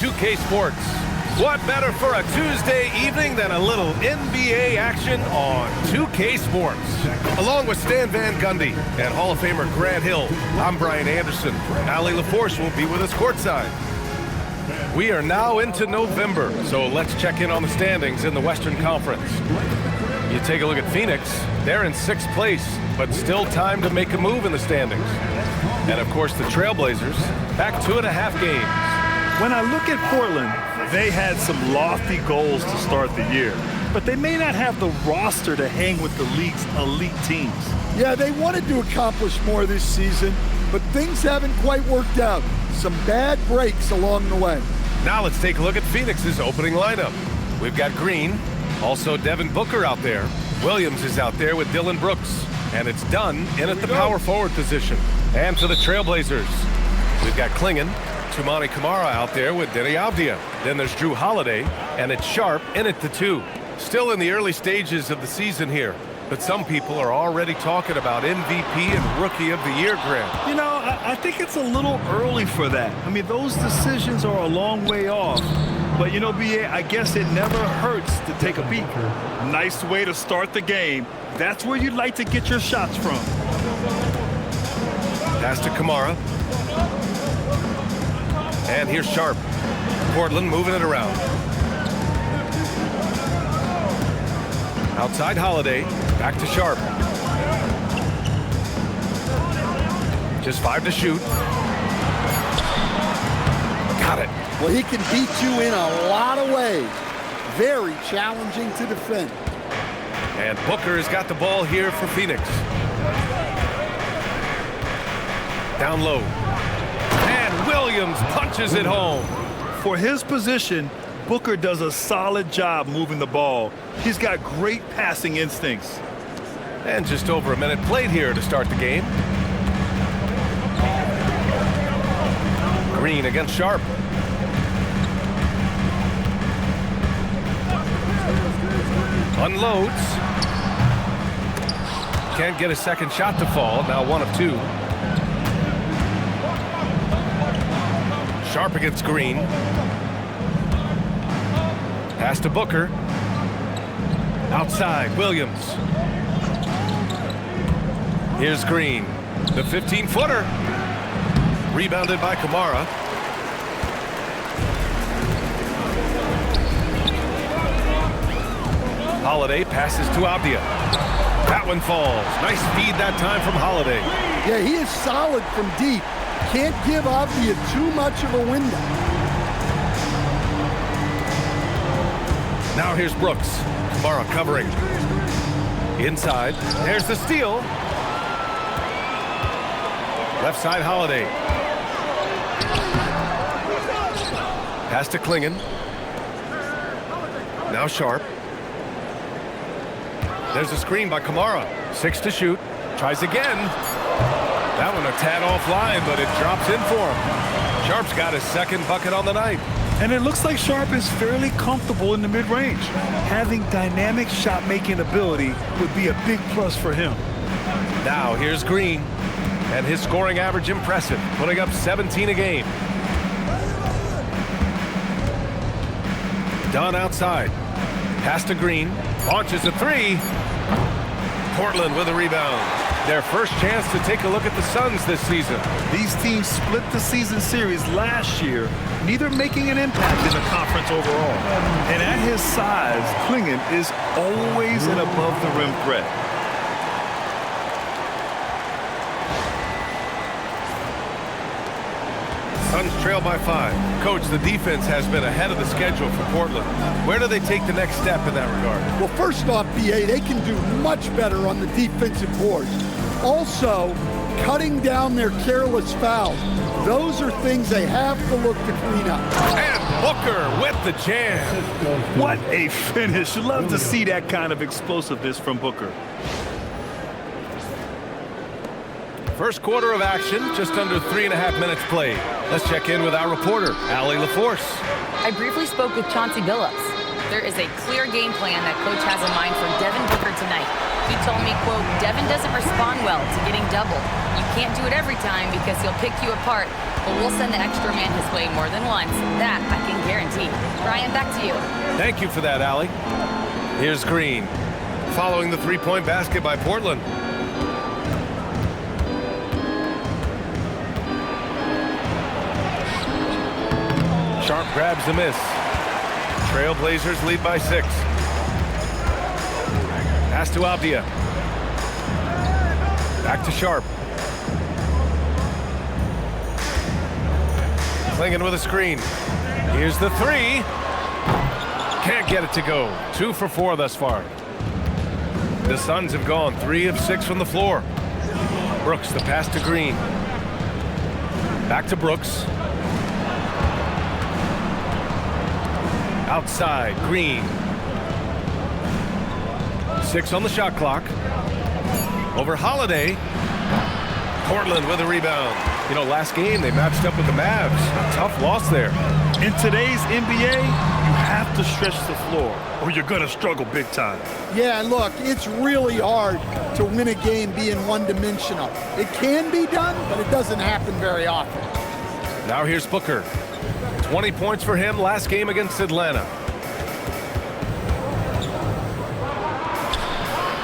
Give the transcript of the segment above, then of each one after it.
2K Sports. What better for a Tuesday evening than a little NBA action on 2K Sports? Along with Stan Van Gundy and Hall of Famer Grant Hill, I'm Brian Anderson. Allie LaForce will be with us courtside. We are now into November, so let's check in on the standings in the Western Conference. You take a look at Phoenix, they're in 6th place, but still time to make a move in the standings. And of course the Trailblazers, back 2.5 games. When I look at Portland, they had some lofty goals to start the year, but they may not have the roster to hang with the league's elite teams. Yeah, they wanted to accomplish more this season, but things haven't quite worked out. Some bad breaks along the way. Now let's take a look at Phoenix's opening lineup. We've got Green, also Devin Booker out there. Williams is out there with Dylan Brooks, and it's Dunn in at the power forward position. And for the Trailblazers, we've got Klingon, Toumani Camara out there with Deni Avdija. Then there's Jrue Holiday, and it's Sharpe in at the 2. Still in the early stages of the season here, but some people are already talking about MVP and Rookie of the Year, Grant. You know, I think it's a little early for that. I mean, those decisions are a long way off. But, you know, B.A., I guess it never hurts to take a peek. Nice way to start the game. That's where you'd like to get your shots from. Pass to Camara. And here's Sharpe. Portland moving it around. Outside Holiday. Back to Sharpe. Just 5 to shoot. Got it. Well, he can beat you in a lot of ways. Very challenging to defend. And Booker has got the ball here for Phoenix. Down low. And Williams punches it home. For his position, Booker does a solid job moving the ball. He's got great passing instincts. And just over a minute played here to start the game. Green against Sharpe. Unloads. Can't get a second shot to fall. Now 1 of 2. Sharpe against Green. Pass to Booker. Outside, Williams. Here's Green. The 15-footer. Rebounded by Camara. Holiday passes to Avdija. That one falls. Nice feed that time from Holiday. Yeah, he is solid from deep. Can't give Avdija too much of a window. Now here's Brooks. Camara covering. Inside. There's the steal. Left side Holiday. Pass to Klingon. Now Sharpe. There's a screen by Camara. 6 to shoot. Tries again. That one a tad offline, but it drops in for him. Sharpe's got his second bucket on the night. And it looks like Sharpe is fairly comfortable in the mid-range. Having dynamic shot-making ability would be a big plus for him. Now here's Green. And his scoring average impressive, putting up 17 a game. Dunn outside. Pass to Green. Launches a 3. Portland with a rebound. Their first chance to take a look at the SUNS this season. These teams split the season series last year, neither making an impact in the conference overall. And at his size, Klingon is always an above-the-rim threat. Suns trail by 5. Coach, the defense has been ahead of the schedule for Portland. Where do they take the next step in that regard? Well, first off, BA, they can do much better on the defensive boards. Also, cutting down their careless fouls. Those are things they have to look to clean up. And Booker with the jam. What a finish. Love to see that kind of explosiveness from Booker. First quarter of action, just under 3.5 minutes played. Let's check in with our reporter, Allie LaForce. I briefly spoke with Chauncey Billups. There is a clear game plan that Coach has in mind for Devin Booker tonight. He told me, quote, Devin doesn't respond well to getting doubled. You can't do it every time because he'll pick you apart, but we'll send the extra man his way more than once. That I can Brian, back to you. Thank you for that, Allie. Here's Green, following the three-point basket by Portland. Sharpe grabs the miss. Trailblazers lead by 6. Pass to Avdija. Back to Sharpe. Clinging with a screen. Here's the three. Can't get it to go. 2 for 4 thus far. The Suns have gone 3 of 6 from the floor. Brooks, the pass to Green. Back to Brooks. Outside, Green. 6 on the shot clock. Over Holiday. Portland with a rebound. You know, last game they matched up with the Mavs. A tough loss there. In today's NBA, you have to stretch the floor or you're going to struggle big time. Yeah, look, it's really hard to win a game being one-dimensional. It can be done, but it doesn't happen very often. Now here's Booker. 20 points for him last game against Atlanta.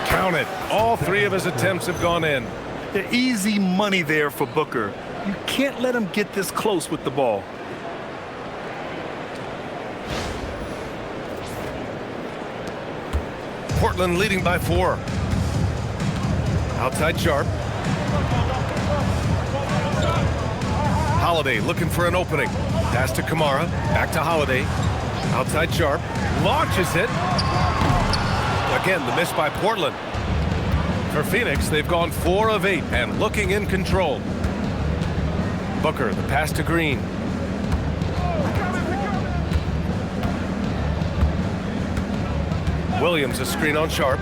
Count it. All 3 of his attempts have gone in. The easy money there for Booker. You can't let him get this close with the ball. Portland leading by 4. Outside Sharpe. Holiday looking for an opening. Pass to Kamara. Back to Holiday. Outside Sharpe. Launches it. Again, the miss by Portland. For Phoenix, they've gone 4 of 8 and looking in control. Booker, the pass to Green. Williams, a screen on Sharpe.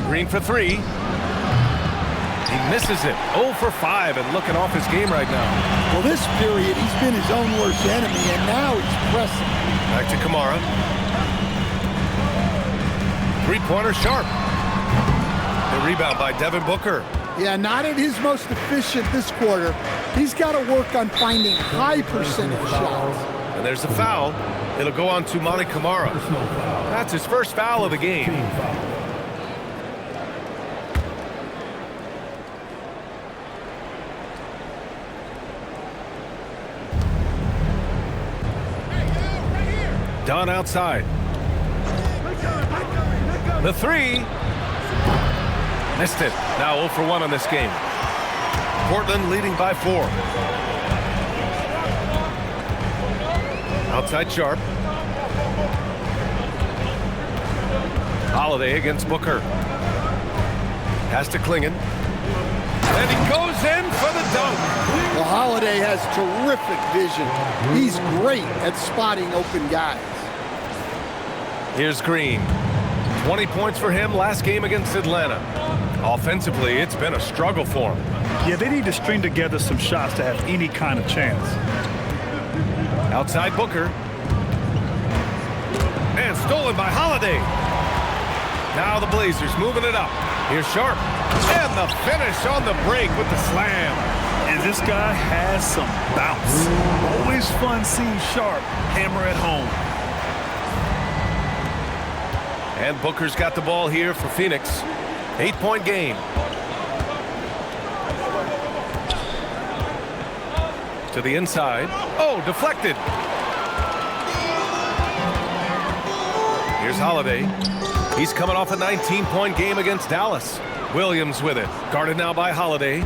Green for 3. He misses it. 0 for 5 and looking off his game right now. Well, this period, he's been his own worst enemy, and now he's pressing. Back to Kamara. Three-pointer Sharpe. The rebound by Devin Booker. Yeah, not at his most efficient this quarter. He's got to work on finding high percentage shots. And there's a foul. It'll go on to Monty Kamara. That's his first foul of the game. Dunn outside. The 3. Missed it. Now 0 for 1 on this game. Portland leading by 4. Outside Sharpe. Holiday against Booker. Pass to Klingon. And he goes in for the dunk. Well, Holiday has terrific vision. He's great at spotting open guys. Here's Green. 20 points for him last game against Atlanta. Offensively, it's been a struggle for him. Yeah, they need to string together some shots to have any kind of chance. Outside Booker. And stolen by Holiday. Now the Blazers moving it up. Here's Sharpe. And the finish on the break with the slam. And this guy has some bounce. Always fun seeing Sharpe hammer at home. And Booker's got the ball here for Phoenix. 8-point game. To the inside. Oh, deflected. Here's Holiday. He's coming off a 19-point game against Dallas. Williams with it. Guarded now by Holiday.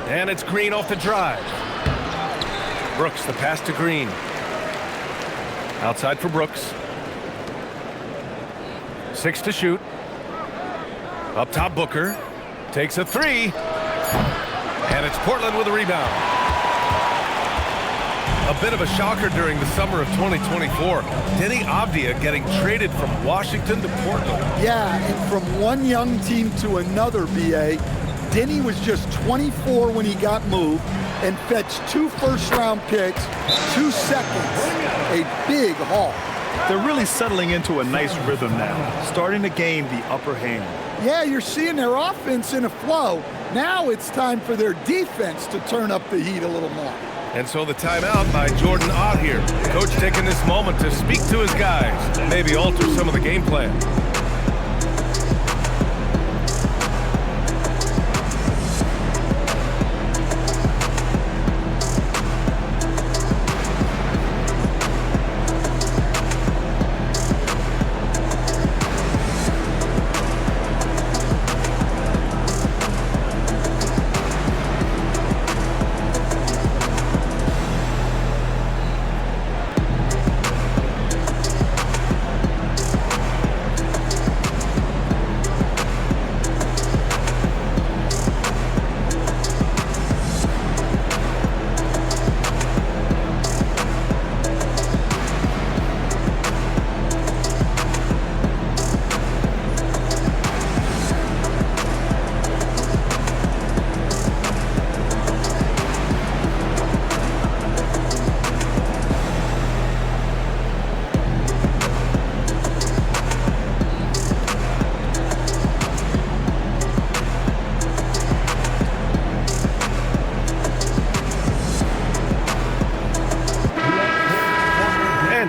And it's Green off the drive. Brooks, the pass to Green. Outside for Brooks. 6 to shoot. Up top, Booker. Takes a 3. And it's Portland with a rebound. A bit of a shocker during the summer of 2024. Deni Avdija getting traded from Washington to Portland. Yeah, and from one young team to another, B.A., Deni was just 24 when he got moved and fetched 2 first-round picks, 2 seconds, a big haul. They're really settling into a nice rhythm now, starting to gain the upper hand. Yeah, you're seeing their offense in a flow. Now it's time for their defense to turn up the heat a little more. And so the timeout by Jordan Ott here. Coach taking this moment to speak to his guys, maybe alter some of the game plan.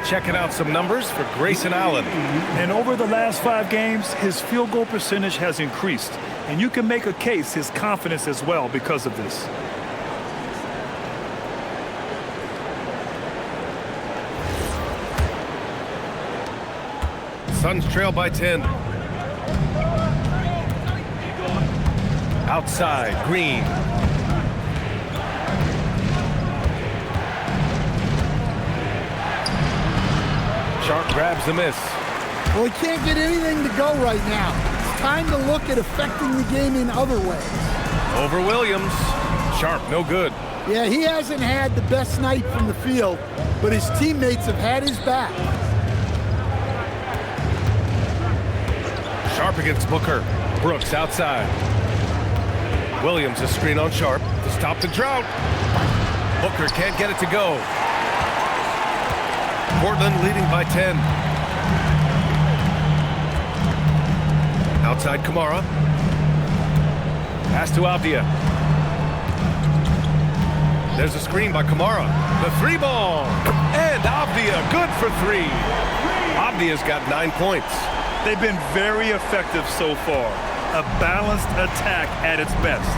Checking out some numbers for Grayson Allen. And over the last 5 games, his field goal percentage has increased. And you can make a case his confidence as well because of this. Suns trail by 10. Outside, Green. Sharpe grabs the miss. Well, he can't get anything to go right now. It's time to look at affecting the game in other ways. Over Williams. Sharpe, no good. Yeah, he hasn't had the best night from the field, but his teammates have had his back. Sharpe against Booker. Brooks outside. Williams a screen on Sharpe to stop the drought. Booker can't get it to go. Portland leading by 10. Outside Kamara. Pass to Avdija. There's a screen by Kamara. The 3-ball. And Avdija good for 3. Avdija's got 9 points. They've been very effective so far. A balanced attack at its best.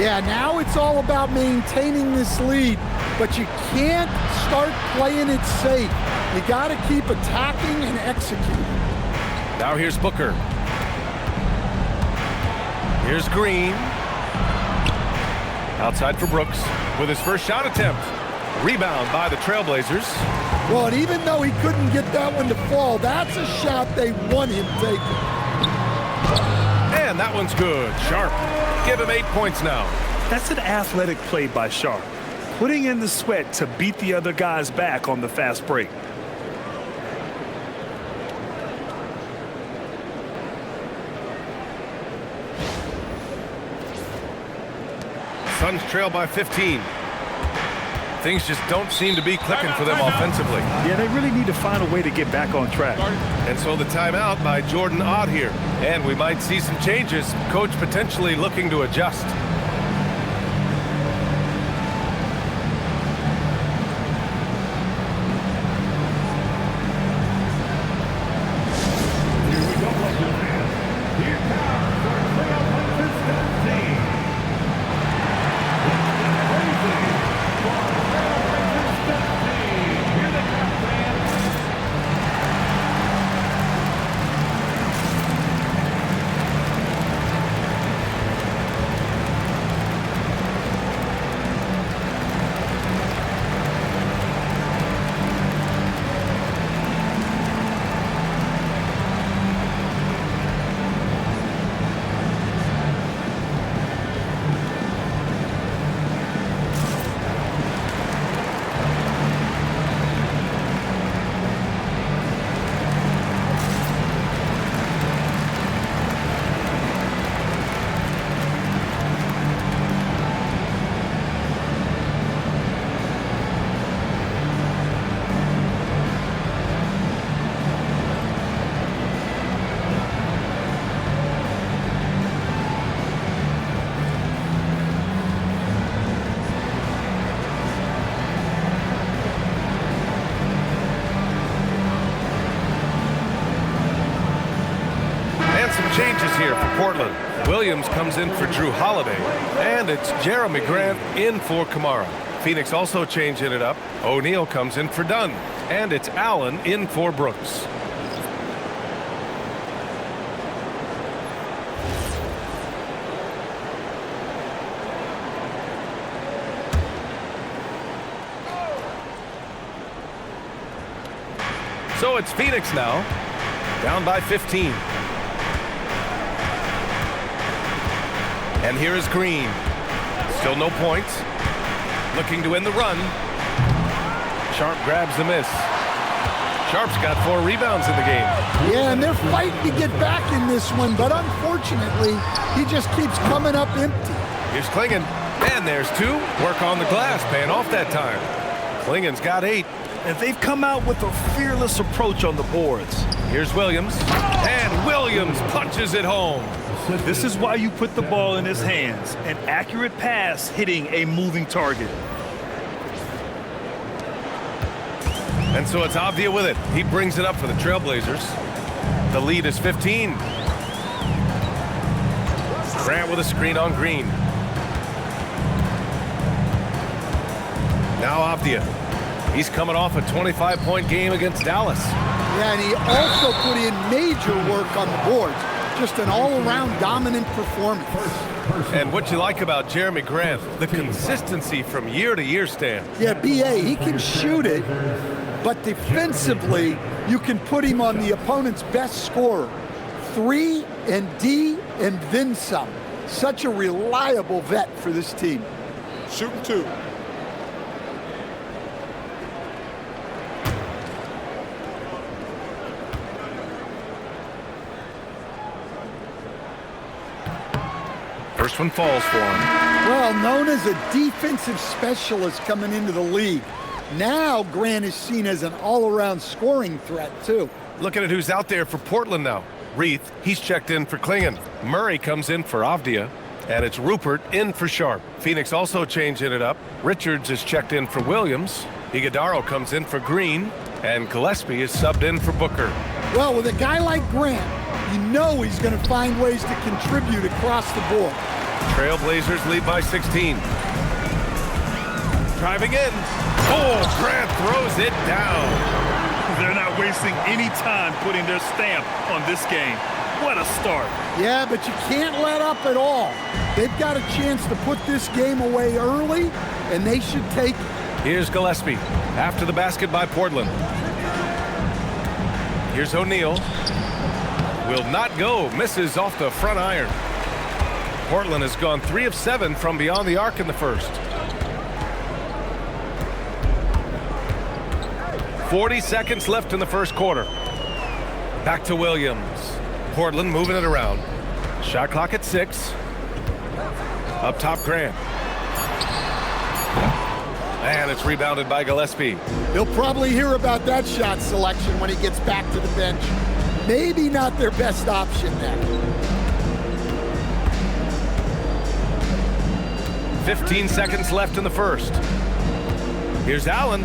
Yeah, now it's all about maintaining this lead, but you can't start playing it safe. You got to keep attacking and executing. Now here's Booker. Here's Green. Outside for Brooks with his first shot attempt. Rebound by the Trailblazers. Well, and even though he couldn't get that one to fall, that's a shot they want him taking. And that one's good. Sharpe. Give him 8 points now. That's an athletic play by Sharpe, putting in the sweat to beat the other guys back on the fast break. Suns trail by 15. Things just don't seem to be clicking for them offensively. Yeah, they really need to find a way to get back on track. And so the timeout by Jordan Ott here. And we might see some changes. Coach potentially looking to adjust. here for Portland. Williams comes in for Drew Holiday, and it's Jeremy Grant in for Kamara. Phoenix also changing it up. O'Neal comes in for Dunn, and it's Allen in for Brooks. So it's Phoenix now, down by 15. And here is Green. Still no points. Looking to win the run. Sharpe grabs the miss. Sharpe's got 4 rebounds in the game. Yeah, and they're fighting to get back in this one, but unfortunately, he just keeps coming up empty. Here's Klingon. And there's 2. Work on the glass, paying off that time. Klingon's got 8. And they've come out with a fearless approach on the boards. Here's Williams. And Williams punches it home. This is why you put the ball in his hands. An accurate pass hitting a moving target. And so it's Avdija with it. He brings it up for the Trailblazers. The lead is 15. Grant with a screen on Green. Now Avdija. He's coming off a 25-point game against Dallas. Yeah, and he also put in major work on the boards. Just an all-around dominant performance. And what you like about Jeremy Grant, the consistency from year to year, Stan. Yeah, B.A., he can shoot it, but defensively, you can put him on the opponent's best scorer. 3 and D and then some. Such a reliable vet for this team. Shooting 2. First one falls for him. Well, known as a defensive specialist coming into the league. Now Grant is seen as an all-around scoring threat, too. Looking at who's out there for Portland now. Reith, he's checked in for Klingon. Murray comes in for Avdija. And it's Rupert in for Sharpe. Phoenix also changing it up. Richards is checked in for Williams. Iguodaro comes in for Green. And Gillespie is subbed in for Booker. Well, with a guy like Grant, you know he's going to find ways to contribute across the board. Trailblazers lead by 16. Driving in. Oh, Grant throws it down. They're not wasting any time putting their stamp on this game. What a start. Yeah, but you can't let up at all. They've got a chance to put this game away early, and they should take it. Here's Gillespie after the basket by Portland. Here's O'Neal. Will not go. Misses off the front iron. Portland has gone 3 of 7 from beyond the arc in the first. 40 seconds left in the first quarter. Back to Williams. Portland moving it around. Shot clock at 6. Up top, Grant. And it's rebounded by Gillespie. He'll probably hear about that shot selection when he gets back to the bench. Maybe not their best option there. 15 seconds left in the first. Here's Allen.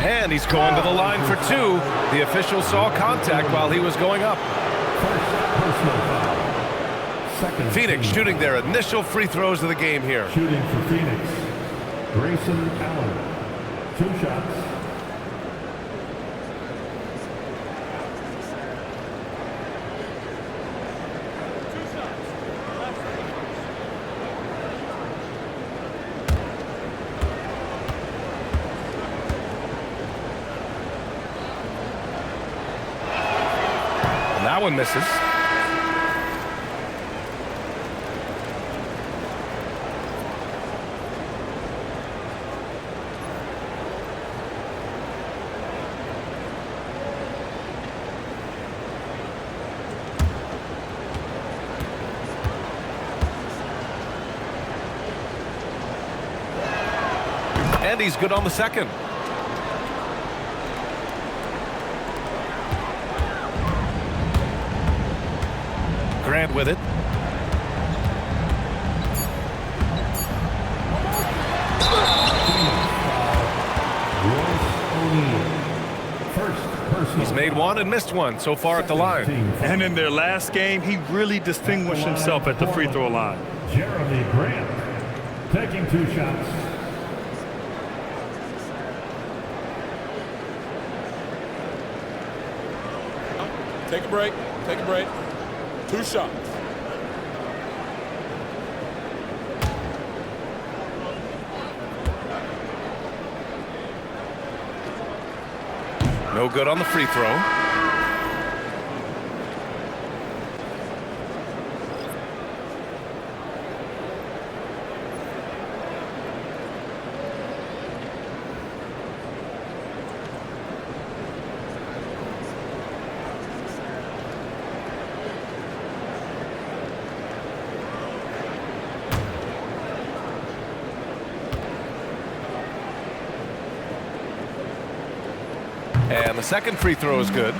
And he's going to the line for 2. The official saw contact while he was going up. Phoenix shooting their initial free throws of the game here. Shooting for Phoenix, Grayson Allen. 2 shots. That one misses. And he's good on the second. Grant with it. He's made one and missed one so far at the line. And in their last game, he really distinguished himself at the free throw line. Jeremy Grant taking 2 shots. Take a break. Take a break. 2 shots. No good on the free throw. And the second free throw is good.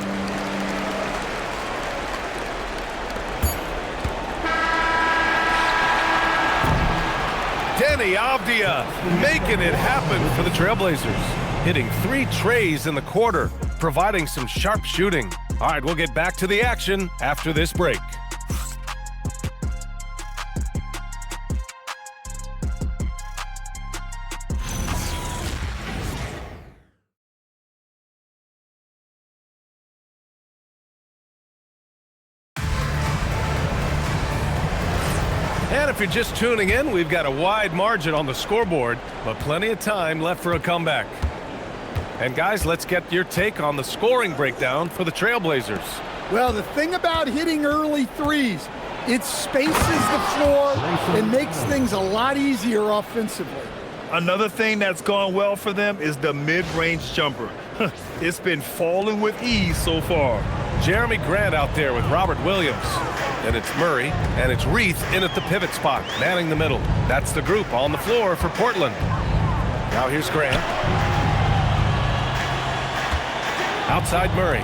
Deni Avdija making it happen for the Trailblazers. Hitting 3 trays in the quarter, providing some sharp shooting. All right, we'll get back to the action after this break. And if you're just tuning in, we've got a wide margin on the scoreboard, but plenty of time left for a comeback. And guys, let's get your take on the scoring breakdown for the Trailblazers. Well, the thing about hitting early threes, it spaces the floor and makes things a lot easier offensively. Another thing that's gone well for them is the mid-range jumper. It's been falling with ease so far. Jeremy Grant out there with Robert Williams. And it's Murray, and it's Reith in at the pivot spot, manning the middle. That's the group on the floor for Portland. Now here's Grant. Outside Murray.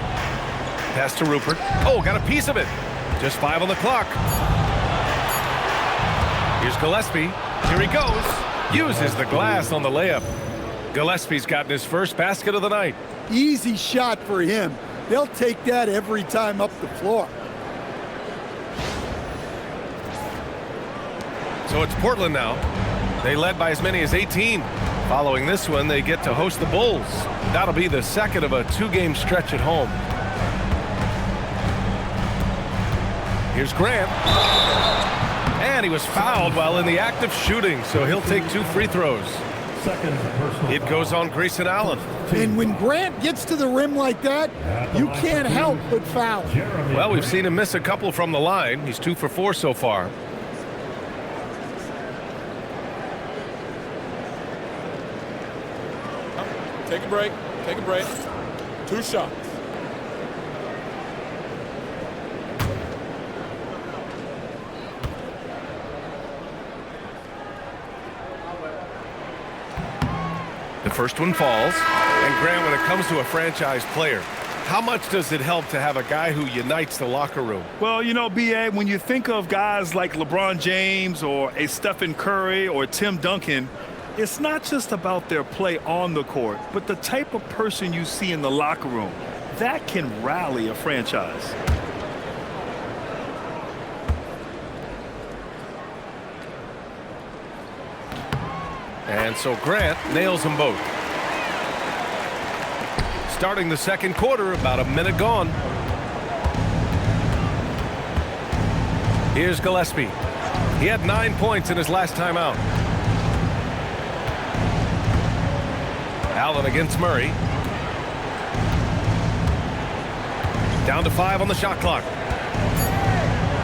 Pass to Rupert. Oh, got a piece of it. Just 5 on the clock. Here's Gillespie. Here he goes. Uses the glass on the layup. Gillespie's gotten his first basket of the night. Easy shot for him. They'll take that every time up the floor. So it's Portland now. They led by as many as 18. Following this one, they get to host the Bulls. That'll be the second of a 2-game stretch at home. Here's Grant. And he was fouled while in the act of shooting, so he'll take 2 free throws. It goes on Grayson Allen. And when Grant gets to the rim like that, you can't help but foul. Well, we've seen him miss a couple from the line. He's 2 for 4 so far. Take a break. Take a break. 2 shots. The first one falls. And Grant, when it comes to a franchise player, how much does it help to have a guy who unites the locker room? Well, you know, B.A., when you think of guys like LeBron James or a Stephen Curry or Tim Duncan, it's not just about their play on the court, but the type of person you see in the locker room. That can rally a franchise. And so Grant nails them both. Starting the second quarter, about a minute gone. Here's Gillespie. He had 9 points in his last time out. Allen against Murray. Down to 5 on the shot clock.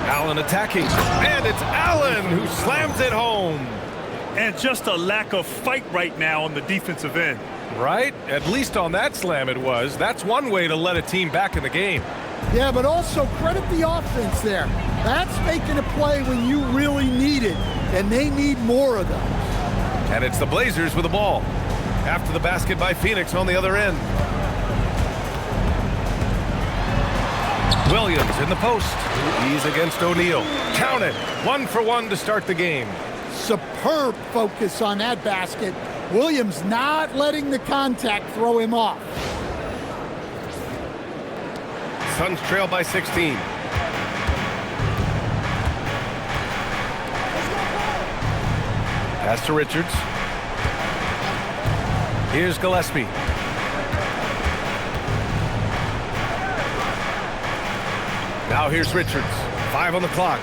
Allen attacking. And it's Allen who slams it home. And just a lack of fight right now on the defensive end. Right? At least on that slam it was. That's one way to let a team back in the game. Yeah, but also credit the offense there. That's making a play when you really need it, and they need more of those. And it's the Blazers with the ball. After the basket by Phoenix on the other end. Williams in the post. He's against O'Neal. Count it. 1 for 1 to start the game. Superb focus on that basket. Williams not letting the contact throw him off. Suns trail by 16. Pass to Richards. Here's Gillespie. Now here's Richards. 5 on the clock.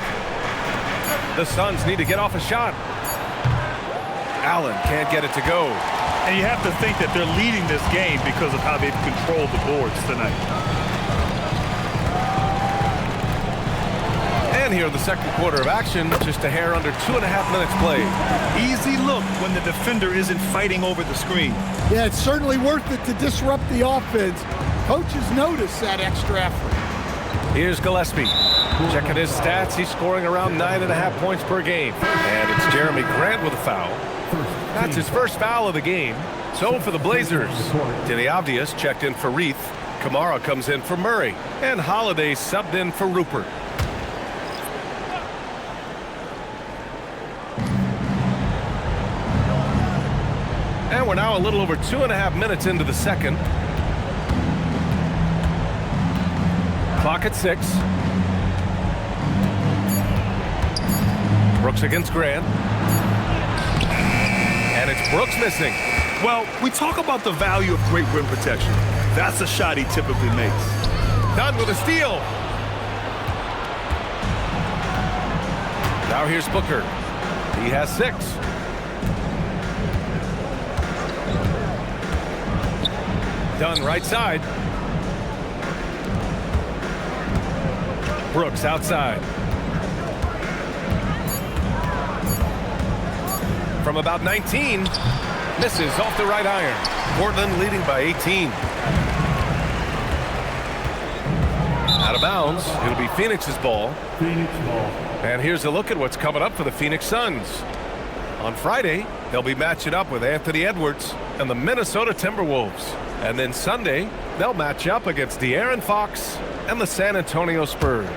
The Suns need to get off a shot. Allen can't get it to go. And you have to think that they're leading this game because of how they've controlled the boards tonight. And here in the second quarter of action, just a hair under 2.5 minutes played. Easy look when the defender isn't fighting over the screen. Yeah, it's certainly worth it to disrupt the offense. Coaches notice that extra effort. Here's Gillespie. Checking his stats, he's scoring around 9.5 points per game. And it's Jeremy Grant with a foul. That's his first foul of the game. So for the Blazers, Deni Avdija checked in for Reith. Kamara comes in for Murray. And Holiday subbed in for Rupert. And we're now a little over 2.5 minutes into the second. Clock at 6. Brooks against Grant. And it's Brooks missing. Well, we talk about the value of great rim protection. That's a shot he typically makes. Done with a steal. Now here's Booker. He has 6. Done right side. Brooks outside. From about 19. Misses off the right iron. Portland leading by 18. Out of bounds. It'll be Phoenix's ball. Phoenix ball. And here's a look at what's coming up for the Phoenix Suns. On Friday, they'll be matching up with Anthony Edwards and the Minnesota Timberwolves. And then Sunday, they'll match up against De'Aaron Fox and the San Antonio Spurs.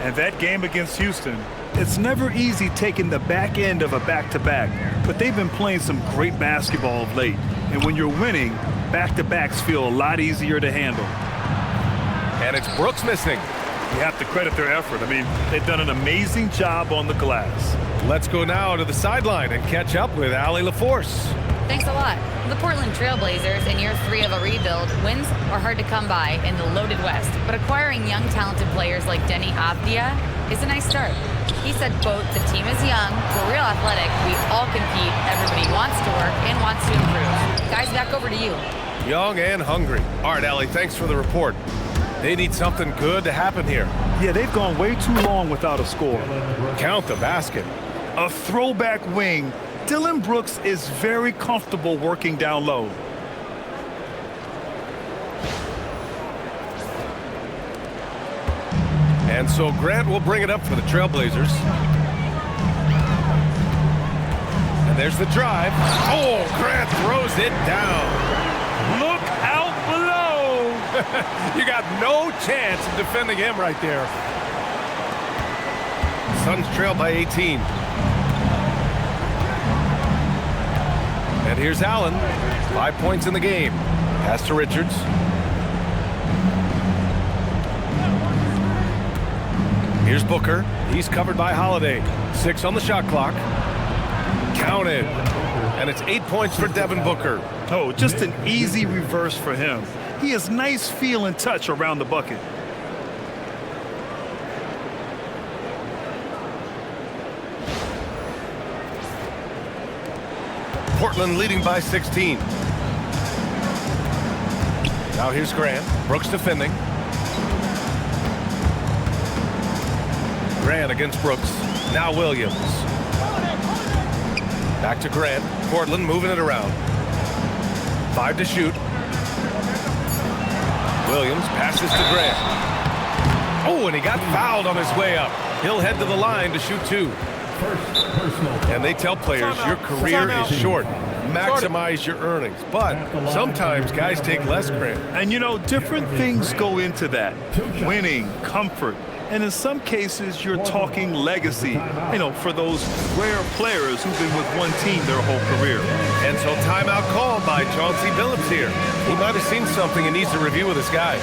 And that game against Houston, it's never easy taking the back end of a back-to-back, but they've been playing some great basketball of late. And when you're winning, back-to-backs feel a lot easier to handle. And it's Brooks missing. You have to credit their effort. I mean, they've done an amazing job on the glass. Let's go now to the sideline and catch up with Allie LaForce. Thanks a lot. The Portland Trailblazers, in year 3 of a rebuild, wins are hard to come by in the loaded West. But acquiring young, talented players like Deni Avdija is a nice start. He said, quote, "The team is young, we're real athletic, we all compete, everybody wants to work and wants to improve." Guys, back over to you. Young and hungry. All right, Allie, thanks for the report. They need something good to happen here. Yeah, they've gone way too long without a score. Count the basket. A throwback wing. Dillon Brooks is very comfortable working down low. And so Grant will bring it up for the Trailblazers. And there's the drive. Oh, Grant throws it down. Look out below. You got no chance of defending him right there. Suns trail by 18. And here's Allen. 5 points in the game. Pass to Richards. Here's Booker. He's covered by Holiday. 6 on the shot clock. Counted. And it's 8 points for Devin Booker. Oh, just an easy reverse for him. He has nice feel and touch around the bucket. Portland leading by 16. Now here's Grant. Brooks defending. Grant against Brooks. Now Williams. Back to Grant. Portland moving it around. 5 to shoot. Williams passes to Grant. Oh, and he got fouled on his way up. He'll head to the line to shoot 2. And they tell players your career is short. Maximize your earnings. But sometimes guys take less, Grant. And you know, different things go into that. Winning, comfort. And in some cases, you're talking legacy, you know, for those rare players who've been with one team their whole career. And so timeout called by Chauncey Billups here. He might have seen something and needs to review with his guys.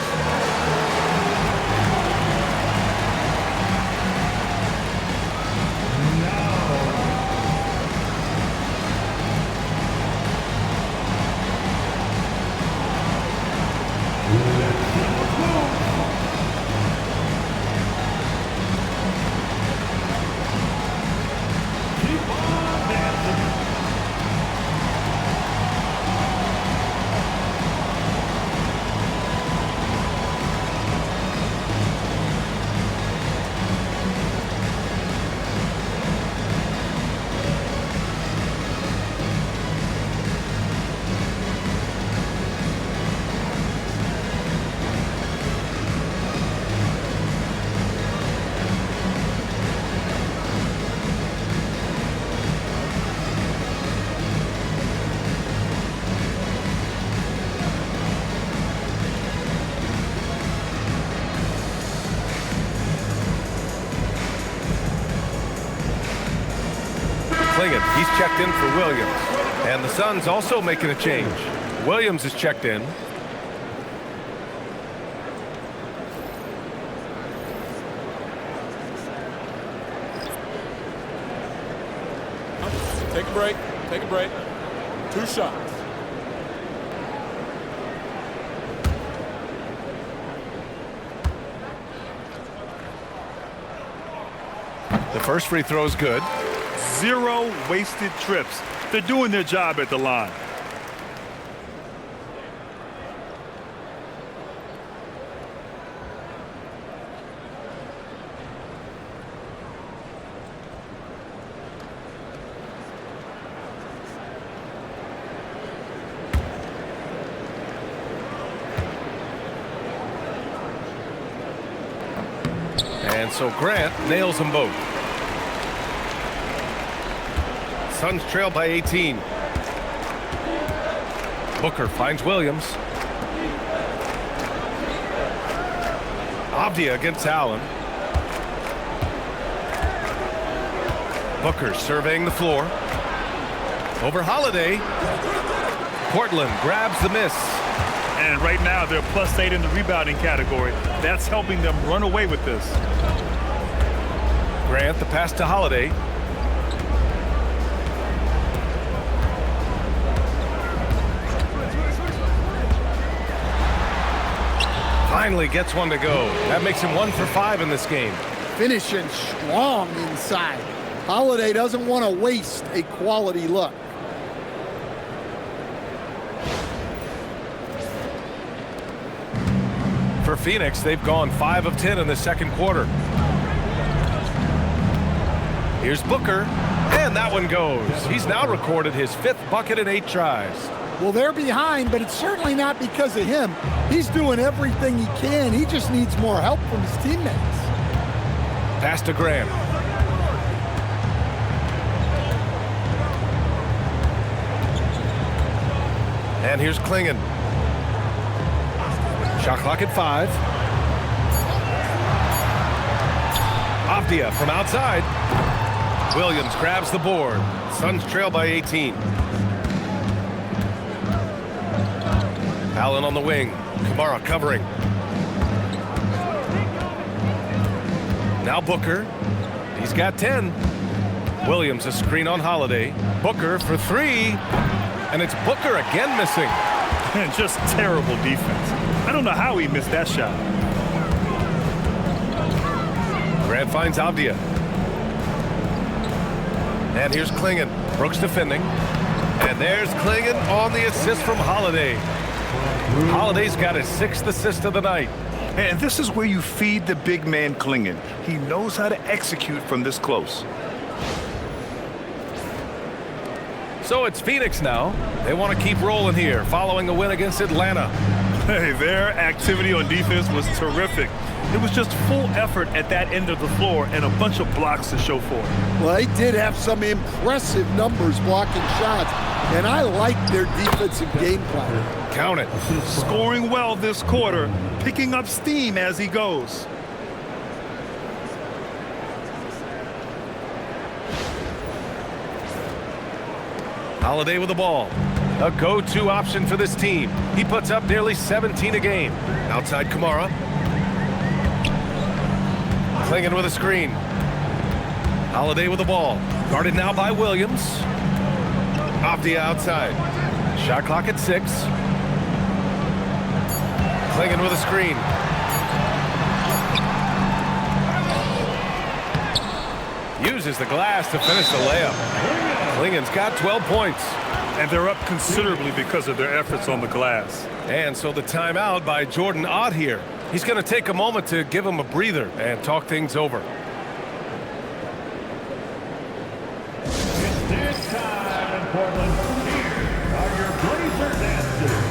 Klingon. He's checked in for Williams. And the Suns also making a change. Williams is checked in. Take a break. Take a break. 2 shots. The first free throw is good. 0 wasted trips. They're doing their job at the line. And so Grant nails them both. Suns trail by 18. Booker finds Williams. Avdija against Allen. Booker surveying the floor. Over Holiday. Portland grabs the miss. And right now they're +8 in the rebounding category. That's helping them run away with this. Grant the pass to Holiday. Finally gets one to go. That makes him 1 for 5 in this game. Finishing strong inside. Holiday doesn't want to waste a quality look. For Phoenix, they've gone 5 of 10 in the second quarter. Here's Booker, and that one goes. He's now recorded his 5th bucket in 8 tries. Well, they're behind, but it's certainly not because of him. He's doing everything he can. He just needs more help from his teammates. Pass to Grant. And here's Klingon. Shot clock at 5. Avdija from outside. Williams grabs the board. Suns trail by 18. Allen on the wing. Kamara covering. Now Booker. He's got 10. Williams a screen on Holiday. Booker for 3. And it's Booker again missing. And just terrible defense. I don't know how he missed that shot. Grant finds Avdija. And here's Klingon. Brooks defending. And there's Klingon on the assist from Holiday. Holiday's got his 6th assist of the night. And this is where you feed the big man Klingon. He knows how to execute from this close. So it's Phoenix now. They want to keep rolling here following a win against Atlanta. Hey, their activity on defense was terrific. It was just full effort at that end of the floor and a bunch of blocks to show for it. Well, they did have some impressive numbers blocking shots, and I like their defensive game plan. Count it. Scoring well this quarter, picking up steam as he goes. Holiday with the ball. A go-to option for this team. He puts up nearly 17 a game. Outside Kamara. Klingon with a screen. Holiday with the ball. Guarded now by Williams. Avdija outside. Shot clock at 6. Klingon with a screen. Uses the glass to finish the layup. Klingon's got 12 points. And they're up considerably because of their efforts on the glass. And so the timeout by Jordan Ott here. He's going to take a moment to give him a breather and talk things over. It's this time in Portland. Here are your Blazer dancers.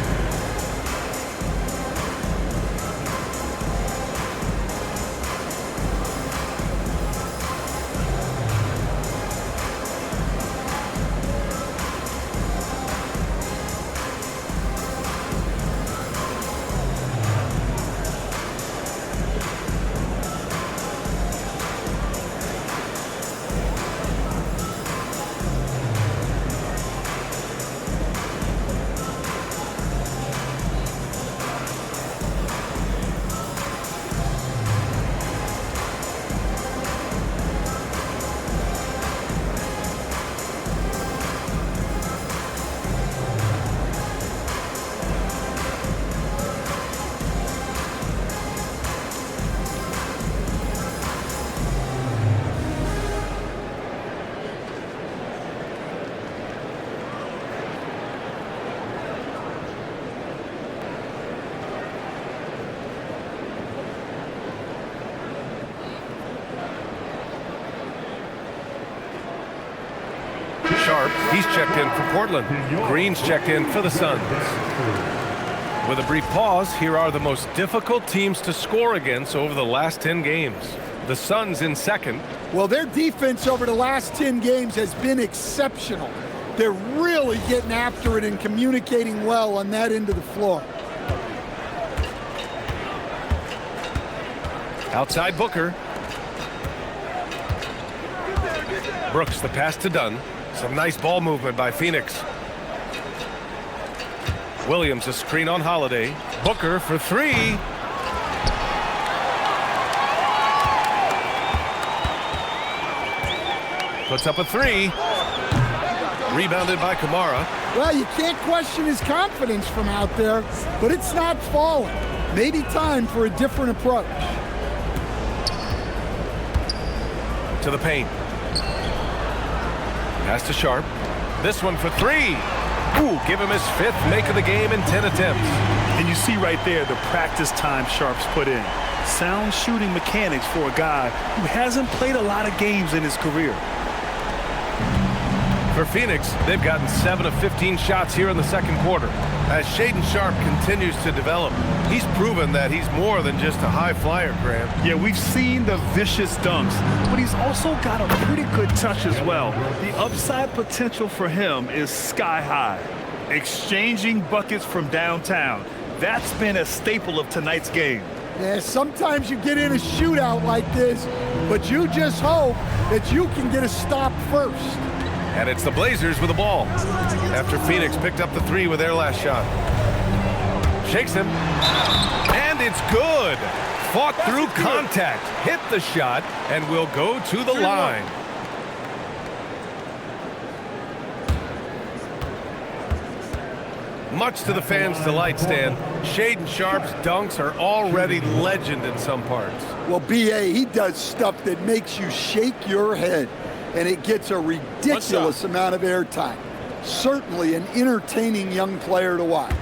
Sharpe, he's checked in for Portland. Green's checked in for the Suns. With a brief pause, here are the most difficult teams to score against over the last 10 games. The Suns in second. Well, their defense over the last 10 games has been exceptional. They're really getting after it and communicating well on that end of the floor. Outside Booker. Brooks, the pass to Dunn. Some nice ball movement by Phoenix. Williams, a screen on Holiday. Booker for three. Puts up a three. Rebounded by Kamara. Well, you can't question his confidence from out there, but it's not falling. Maybe time for a different approach. To the paint. Pass to Sharpe. This one for three. Ooh, give him his 5th make of the game in 10 attempts. And you see right there the practice time Sharpe's put in. Sound shooting mechanics for a guy who hasn't played a lot of games in his career. For Phoenix, they've gotten 7 of 15 shots here in the second quarter. As Shaedon Sharpe continues to develop, he's proven that he's more than just a high flyer, Grant. Yeah, we've seen the vicious dunks, but he's also got a pretty good touch as well. The upside potential for him is sky high. Exchanging buckets from downtown. That's been a staple of tonight's game. Yeah, sometimes you get in a shootout like this, but you just hope that you can get a stop first. And it's the Blazers with the ball after Phoenix picked up the 3 with their last shot. Shakes him. And it's good. Fought through contact. Hit the shot and will go to the line. Much to the fans' delight, Stan, Shaedon Sharpe's dunks are already legend in some parts. Well, B.A., he does stuff that makes you shake your head, and it gets a ridiculous amount of airtime. Certainly an entertaining young player to watch.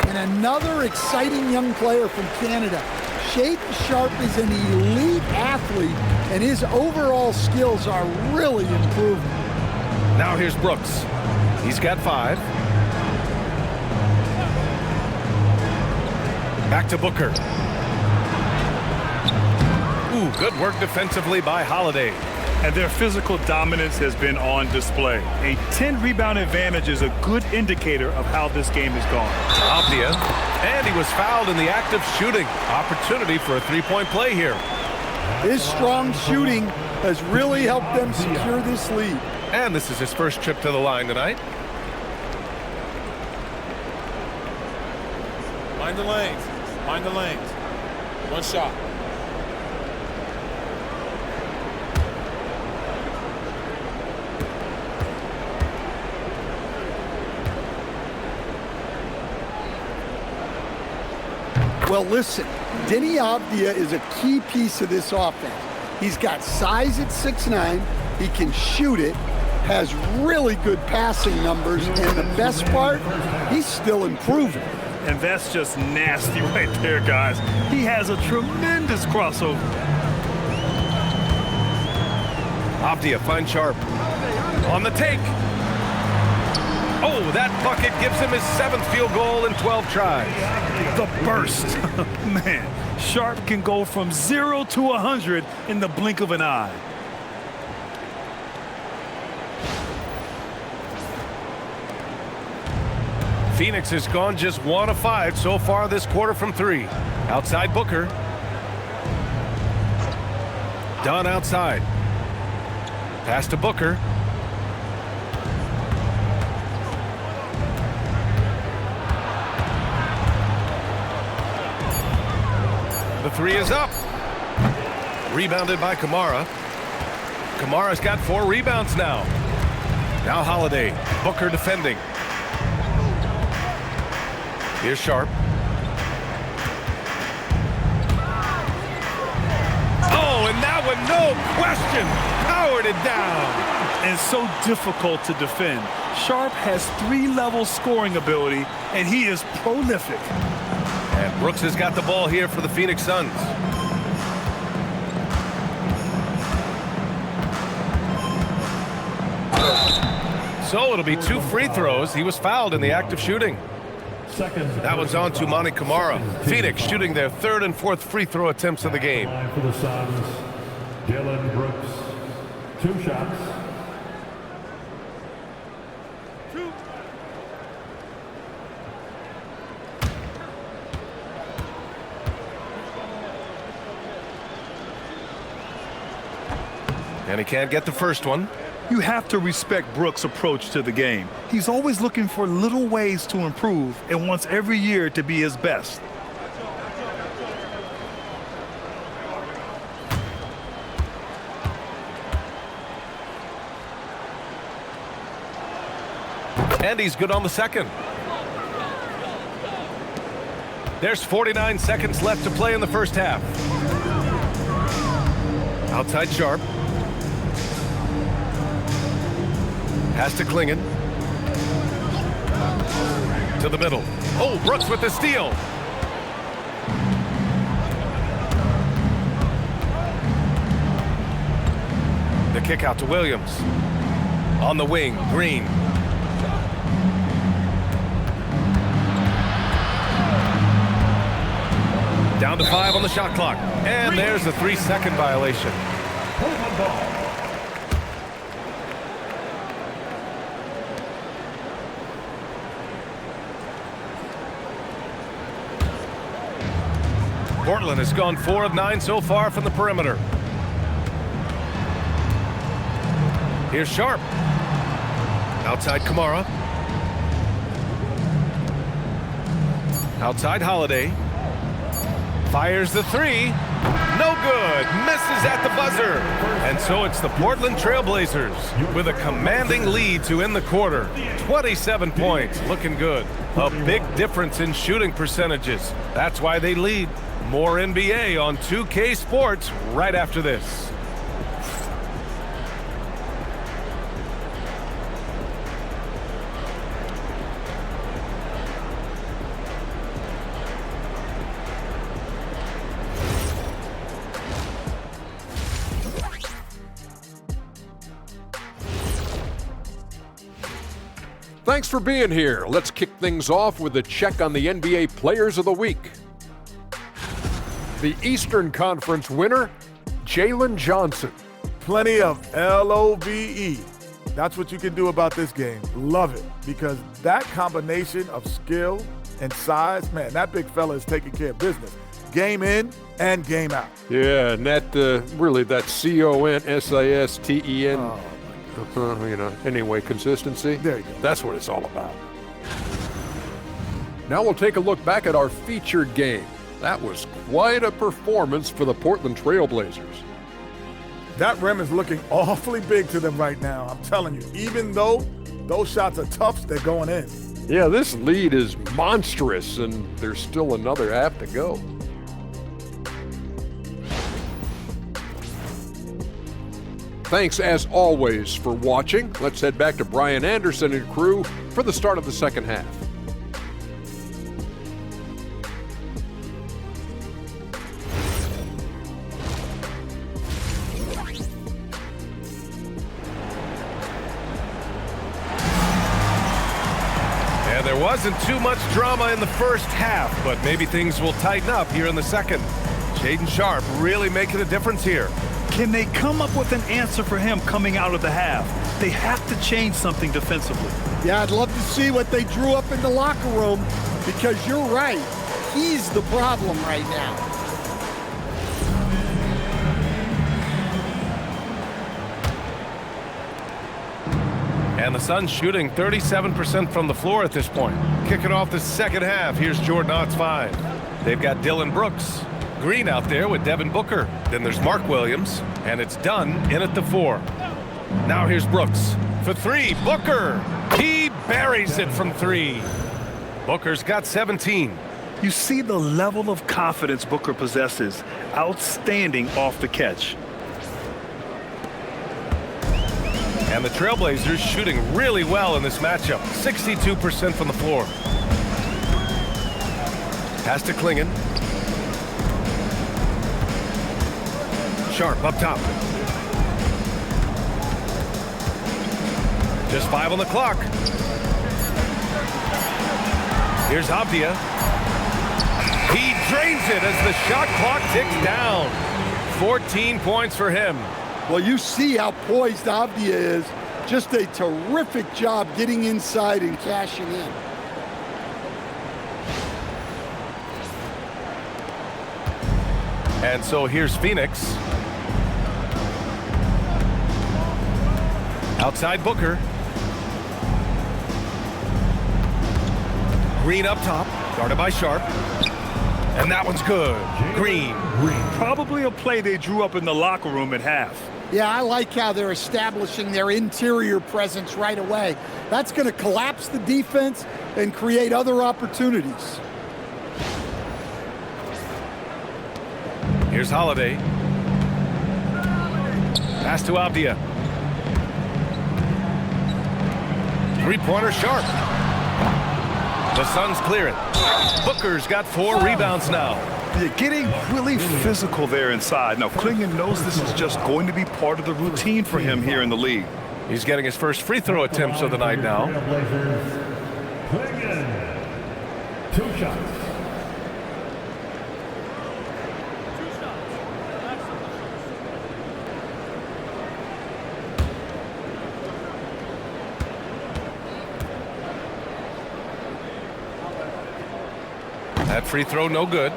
And another exciting young player from Canada. Shaedon Sharpe is an elite athlete, and his overall skills are really improving. Now here's Brooks. He's got 5. Back to Booker. Ooh, good work defensively by Holiday. And their physical dominance has been on display. A 10-rebound advantage is a good indicator of how this game has gone. Avdija, and he was fouled in the act of shooting. Opportunity for a 3-point play here. His strong shooting has really helped them secure this lead. And this is his first trip to the line tonight. Mind the lanes. Mind the lanes. One shot. Well, listen, Deni Avdija is a key piece of this offense. He's got size at 6'9", he can shoot it, has really good passing numbers, and the best part, he's still improving. And that's just nasty right there, guys. He has a tremendous crossover. Avdija finds Sharpe. On the take. Oh, that bucket gives him his 7th field goal in 12 tries. The burst. Man, Sharpe can go from 0 to 100 in the blink of an eye. Phoenix has gone just 1 of 5 so far this quarter from 3. Outside Booker. Dunn outside. Pass to Booker. The 3 is up. Rebounded by Kamara. Kamara's got 4 rebounds now. Now Holiday. Booker defending. Here's Sharpe. Oh, and that one, no question, powered it down. And so difficult to defend. Sharpe has 3-level scoring ability, and he is prolific. And Brooks has got the ball here for the Phoenix Suns. So it'll be 2 free throws. He was fouled in the act of shooting. That one's on to Monty Kamara. Phoenix shooting their 3rd and 4th free throw attempts of the game. For the Suns, Dylan Brooks, 2 shots. And he can't get the first one. You have to respect Brooks' approach to the game. He's always looking for little ways to improve and wants every year to be his best. And he's good on the second. There's 49 seconds left to play in the first half. Outside Sharpe. Pass to Klingon. To the middle. Oh, Brooks with the steal. The kick out to Williams. On the wing, Green. Down to 5 on the shot clock. And there's a 3-second violation. Portland has gone 4 of 9 so far from the perimeter. Here's Sharpe. Outside Kamara. Outside Holiday. Fires the 3. No good. Misses at the buzzer. And so it's the Portland Trailblazers with a commanding lead to end the quarter. 27 points. Looking good. A big difference in shooting percentages. That's why they lead. More NBA on 2K Sports right after this. Thanks for being here. Let's kick things off with a check on the NBA Players of the Week. The Eastern Conference winner, Jalen Johnson. Plenty of LOVE. That's what you can do about this game. Love it. Because that combination of skill and size, man, that big fella is taking care of business. Game in and game out. Yeah, and that really that CONSISTEN. Anyway, consistency. There you go. That's what it's all about. Now we'll take a look back at our featured game. That was quite a performance for the Portland Trailblazers. That rim is looking awfully big to them right now. I'm telling you, even though those shots are tough, they're going in. Yeah, this lead is monstrous, and there's still another half to go. Thanks, as always, for watching. Let's head back to Brian Anderson and crew for the start of the second half. And there wasn't too much drama in the first half, but maybe things will tighten up here in the second. Shaedon Sharpe really making a difference here. Can they come up with an answer for him coming out of the half? They have to change something defensively. Yeah, I'd love to see what they drew up in the locker room, because you're right. He's the problem right now. And the Suns shooting 37% from the floor at this point. Kicking off the second half, here's Jordan Ott's 5. They've got Dylan Brooks. Green out there with Devin Booker. Then there's Mark Williams, and it's Dunn in at the 4. Now here's Brooks for 3. Booker, he buries it from 3. Booker's got 17. You see the level of confidence Booker possesses. Outstanding off the catch. And the Trailblazers shooting really well in this matchup. 62% from the floor. Pass to Klingon. Sharpe up top. Just 5 on the clock. Here's Avdija. He drains it as the shot clock ticks down. 14 points for him. Well, you see how poised Avdija is. Just a terrific job getting inside and cashing in. And so here's Phoenix. Outside Booker. Green up top, guarded by Sharpe. And that one's good. Green. Probably a play they drew up in the locker room at half. Yeah, I like how they're establishing their interior presence right away. That's going to collapse the defense and create other opportunities. Here's Holiday. Pass to Avdija. Three-pointer Sharpe. The Suns clear it. Booker's got 4 rebounds now. They're getting really physical there inside. Now, Clingan knows this is just going to be part of the routine for him here in the league. He's getting his first free throw attempts of the night now. Clingan. 2 shots. That free throw no good.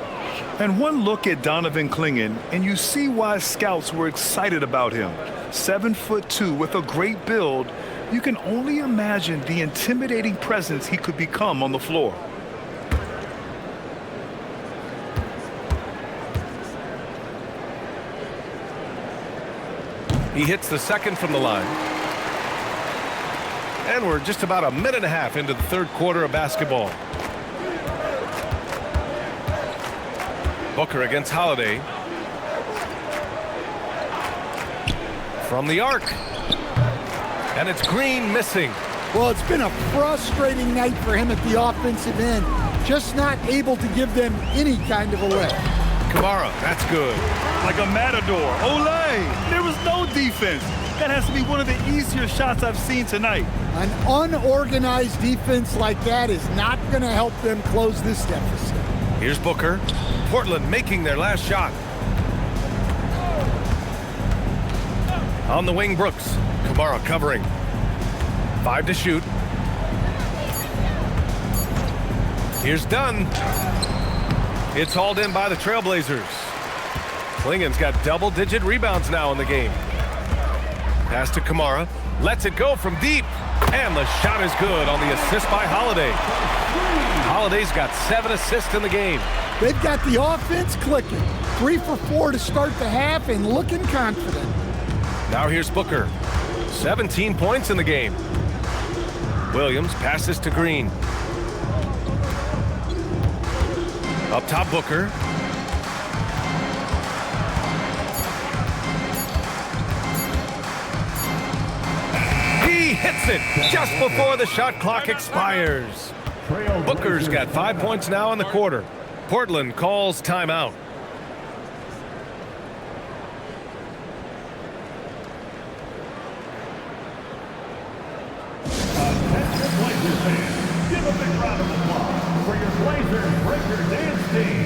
And one look at Donovan Clingan, and you see why scouts were excited about him. 7'2" with a great build. You can only imagine the intimidating presence he could become on the floor. He hits the second from the line. And we're just about a minute and a half into the third quarter of basketball. Booker against Holiday. From the arc. And it's Green missing. Well, it's been a frustrating night for him at the offensive end. Just not able to give them any kind of a lift. Kamara, that's good. Like a matador. Olay! There was no defense. That has to be one of the easier shots I've seen tonight. An unorganized defense like that is not going to help them close this deficit. Here's Booker. Portland making their last shot. On the wing, Brooks. Kamara covering. 5 to shoot. Here's Dunn. It's hauled in by the Trailblazers. Clingan's got double-digit rebounds now in the game. Pass to Kamara. Lets it go from deep. And the shot is good on the assist by Holiday. Holiday's got 7 assists in the game. They've got the offense clicking. 3 for 4 to start the half and looking confident. Now here's Booker. 17 points in the game. Williams passes to Green. Up top, Booker. He hits it just before the shot clock expires. Booker's got 5 points now in the quarter. Portland calls timeout. Attention Blazers fans, give a big round of applause for your Blazers Breaker Dance team.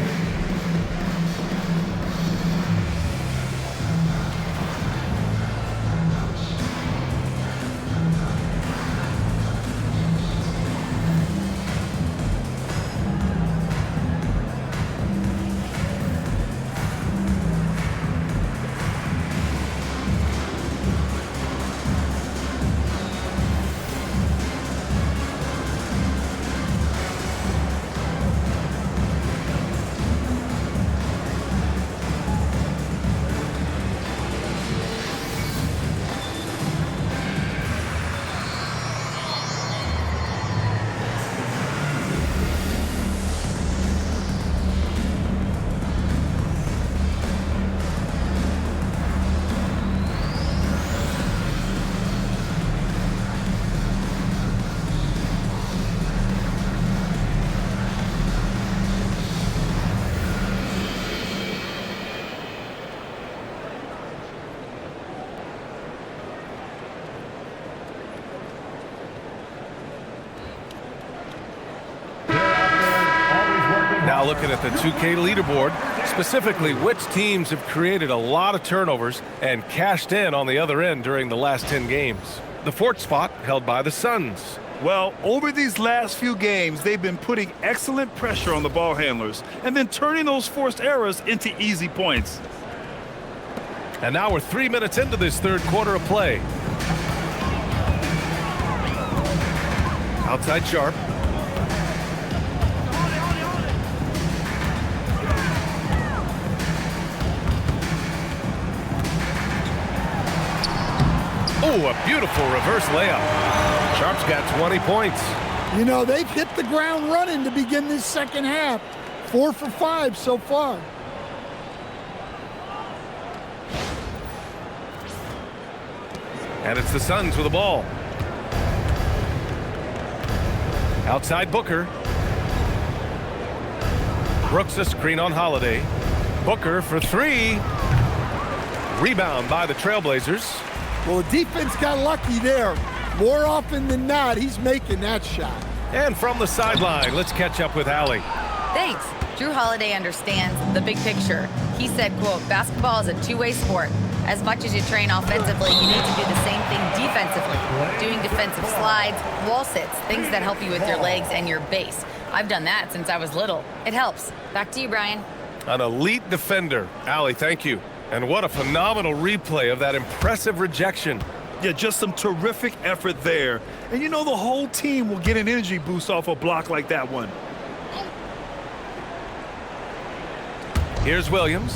Now looking at the 2K leaderboard, specifically which teams have created a lot of turnovers and cashed in on the other end during the last 10 games. The 4th spot held by the Suns. Well, over these last few games, they've been putting excellent pressure on the ball handlers and then turning those forced errors into easy points. And now we're 3 minutes into this third quarter of play. Outside Sharpe. Oh, a beautiful reverse layup. Sharpe's got 20 points. You know, they've hit the ground running to begin this second half. 4 for 5 so far. And it's the Suns with the ball. Outside Booker. Brooks a screen on Holiday. Booker for 3. Rebound by the Trailblazers. Well, the defense got lucky there. More often than not, he's making that shot. And from the sideline, let's catch up with Allie. Thanks. Drew Holiday understands the big picture. He said, quote, basketball is a two-way sport. As much as you train offensively, you need to do the same thing defensively. Doing defensive slides, wall sits, things that help you with your legs and your base. I've done that since I was little. It helps. Back to you, Brian. An elite defender. Allie, thank you. And what a phenomenal replay of that impressive rejection. Yeah, just some terrific effort there. And you know the whole team will get an energy boost off a block like that one. Here's Williams.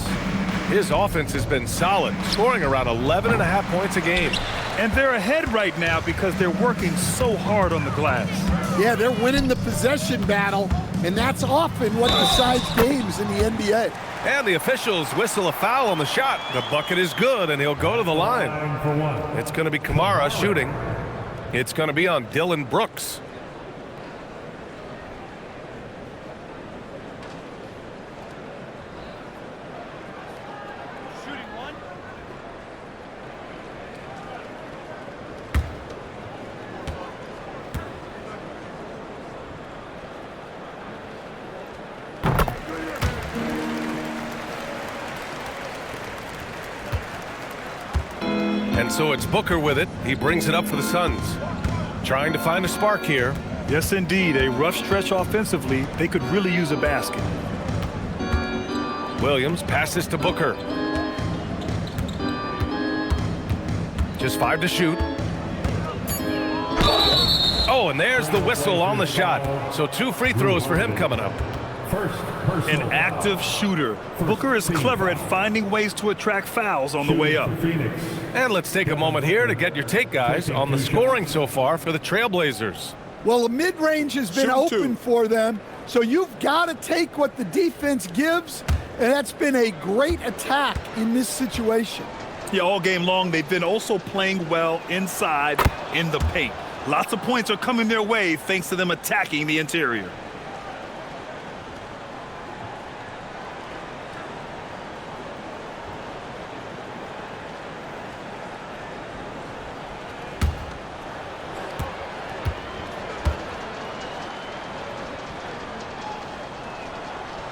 His offense has been solid, scoring around 11.5 points a game. And they're ahead right now because they're working so hard on the glass. Yeah, they're winning the possession battle, and that's often what decides games in the NBA. And the officials whistle a foul on the shot. The bucket is good, and he'll go to the line. It's going to be Kamara shooting. It's going to be on Dillon Brooks. And so it's Booker with it. He brings it up for the Suns. Trying to find a spark here. Yes, indeed. A rough stretch offensively. They could really use a basket. Williams passes to Booker. Just 5 to shoot. Oh, and there's the whistle on the shot. So 2 free throws for him coming up. An active shooter. Booker is clever at finding ways to attract fouls on the way up. And let's take a moment here to get your take, guys, on the scoring so far for the Trailblazers. Well, the mid-range has been open for them, so you've got to take what the defense gives, and that's been a great attack in this situation. Yeah, all game long, they've been also playing well inside in the paint. Lots of points are coming their way thanks to them attacking the interior.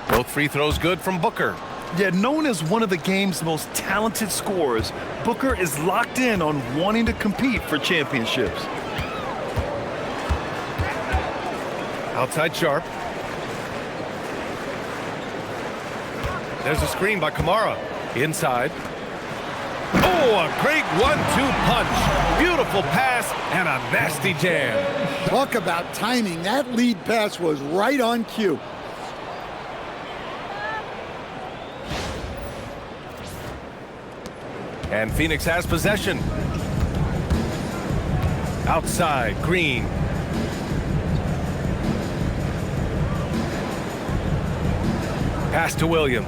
Both free throws good from Booker. Yeah, known as one of the game's most talented scorers, Booker is locked in on wanting to compete for championships. Outside Sharpe. There's a screen by Kamara. Inside. Oh, a great 1-2 punch. Beautiful pass and a nasty jam. Talk about timing. That lead pass was right on cue. And Phoenix has possession. Outside, Green. Pass to Williams.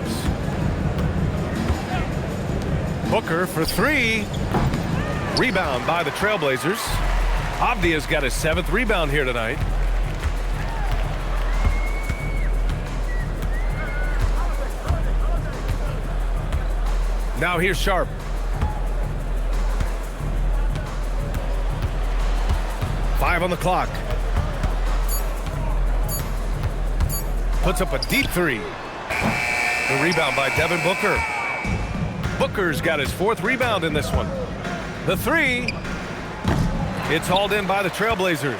Booker for 3. Rebound by the Trailblazers. Avdija's got his 7th rebound here tonight. Now here's Sharpe. Five on the clock. puts up a deep three. The rebound by Devin Booker. Booker's got his 4th rebound in this one. The three. It's hauled in by the Trailblazers.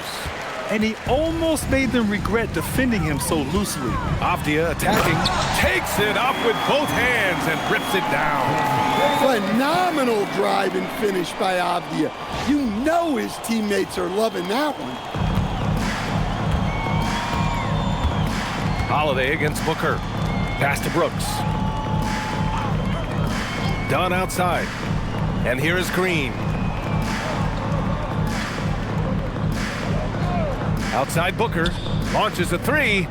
And he almost made them regret defending him so loosely. Avdija attacking, takes it up with both hands and rips it down. Phenomenal drive and finish by Avdija. You know his teammates are loving that one. Holiday against Booker. Pass to Brooks. Dunn outside. And here is Green. Outside Booker, launches a three,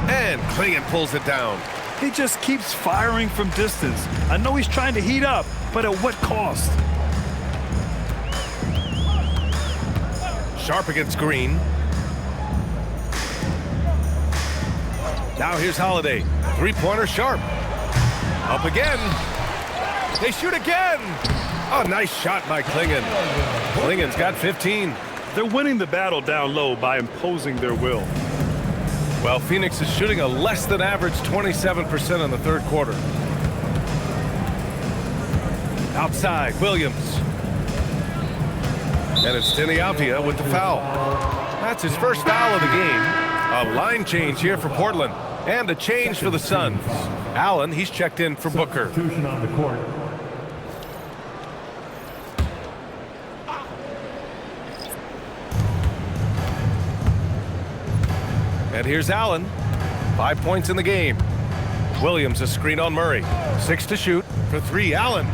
and Clingan pulls it down. He just keeps firing from distance. I know he's trying to heat up, but at what cost? Sharpe against Green. Now here's Holiday. Three-pointer Sharpe. Up again. They shoot again. Oh, nice shot by Clingan. Clingan's got 15. They're winning the battle down low by imposing their will. Well, Phoenix is shooting a less than average 27% in the 3rd quarter. Outside, Williams. And it's Deni Avdija with the foul. That's his first foul of the game. A line change here for Portland. And a change for the Suns. Allen, he's checked in for Booker. Substitution on the court. And here's Allen. 5 points in the game. Williams a screen on Murray. 6 to shoot. For 3, Allen.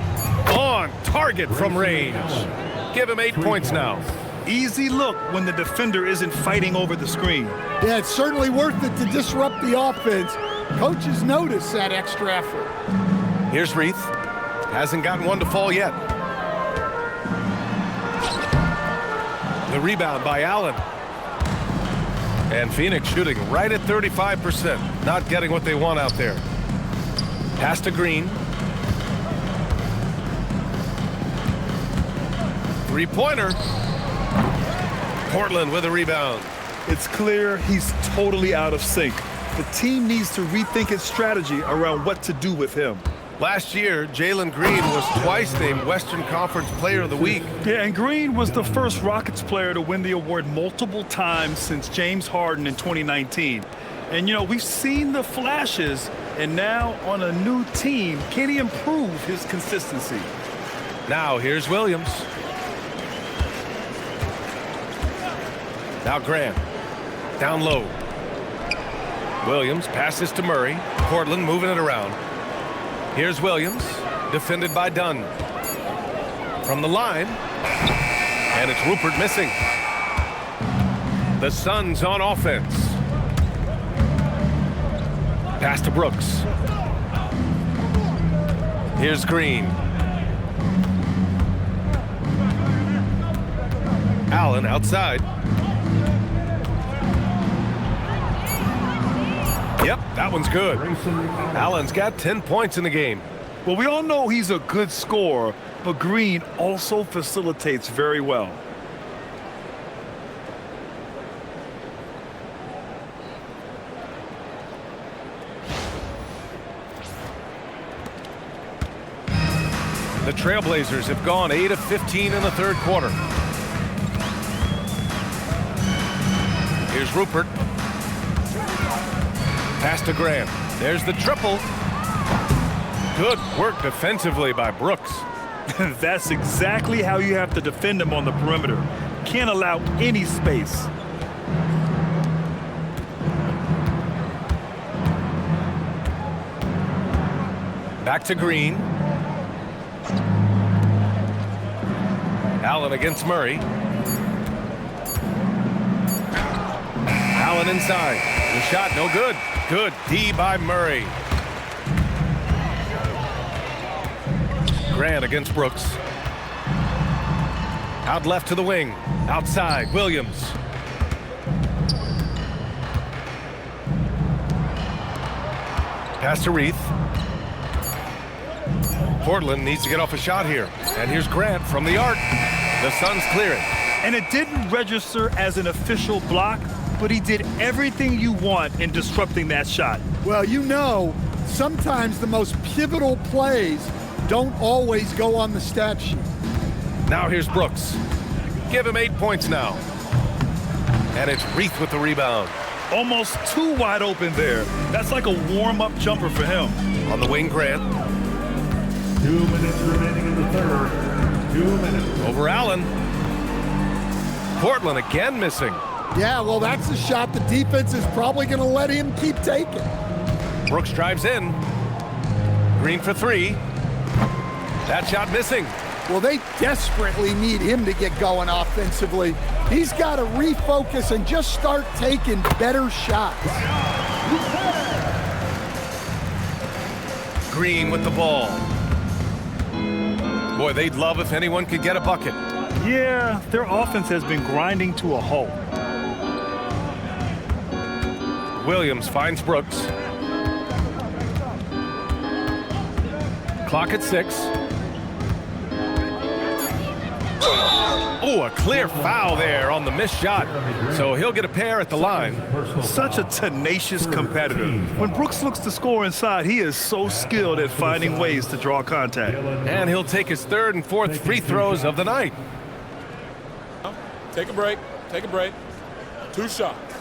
On target from range. Give him 8 points now. Easy look when the defender isn't fighting over the screen. Yeah, it's certainly worth it to disrupt the offense. Coaches notice that extra effort. Here's Reith. Hasn't gotten one to fall yet. The rebound by Allen. And Phoenix shooting right at 35%. Not getting what they want out there. Pass to Green. Three-pointer. Portland with a rebound. It's clear he's totally out of sync. The team needs to rethink its strategy around what to do with him. Last year, Jalen Green was twice named Western Conference Player of the Week. Yeah, and Green was the first Rockets player to win the award multiple times since James Harden in 2019. And, you know, we've seen the flashes, and now on a new team, can he improve his consistency? Now here's Williams. Now Grant. Down low. Williams passes to Murray. Portland moving it around. Here's Williams, defended by Dunn. From the line, and it's Rupert missing. The Suns on offense. Pass to Brooks. Here's Green. Allen outside. Yep, that one's good. Allen's got 10 points in the game. Well, we all know he's a good scorer, but Green also facilitates very well. The Trailblazers have gone 8 of 15 in the 3rd quarter. Here's Rupert. Pass to Graham. There's the triple. Good work defensively by Brooks. That's exactly how you have to defend him on the perimeter. Can't allow any space. Back to Green. Allen against Murray. Allen inside. The shot no good. Good D by Murray. Grant against Brooks. Out left to the wing. Outside, Williams. Pass to Reith. Portland needs to get off a shot here. And here's Grant from the arc. The Suns clear it. And it didn't register as an official block, but he did everything you want in disrupting that shot. Well, you know, sometimes the most pivotal plays don't always go on the stat sheet. Now here's Brooks. Give him 8 points now. And it's Reith with the rebound. Almost too wide open there. That's like a warm-up jumper for him. On the wing, Grant. 2 minutes remaining in the third. 2 minutes. Over Allen. Portland again missing. Yeah, well, that's a shot the defense is probably going to let him keep taking. Brooks drives in. Green for 3. That shot missing. Well, they desperately need him to get going offensively. He's got to refocus and just start taking better shots. Green with the ball. Boy, they'd love if anyone could get a bucket. Yeah, their offense has been grinding to a halt. Williams finds Brooks. Clock at 6. Oh, a clear foul there on the missed shot. So he'll get a pair at the line. Such a tenacious competitor. When Brooks looks to score inside, he is so skilled at finding ways to draw contact. And he'll take his 3rd and 4th free throws of the night. Take a break. Take a break. 2 shots.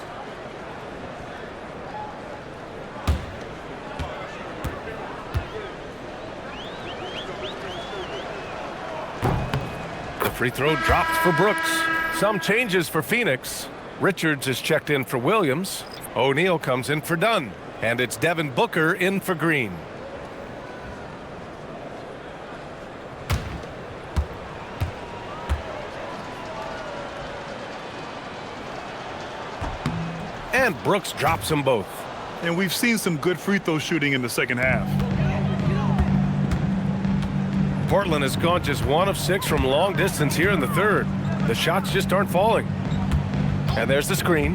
The free throw dropped for Brooks. Some changes for Phoenix. Richards is checked in for Williams. O'Neal comes in for Dunn. And it's Devin Booker in for Green. And Brooks drops them both. And we've seen some good free throw shooting in the second half. Portland has gone just 1 of 6 from long distance here in the 3rd. The shots just aren't falling. And there's the screen.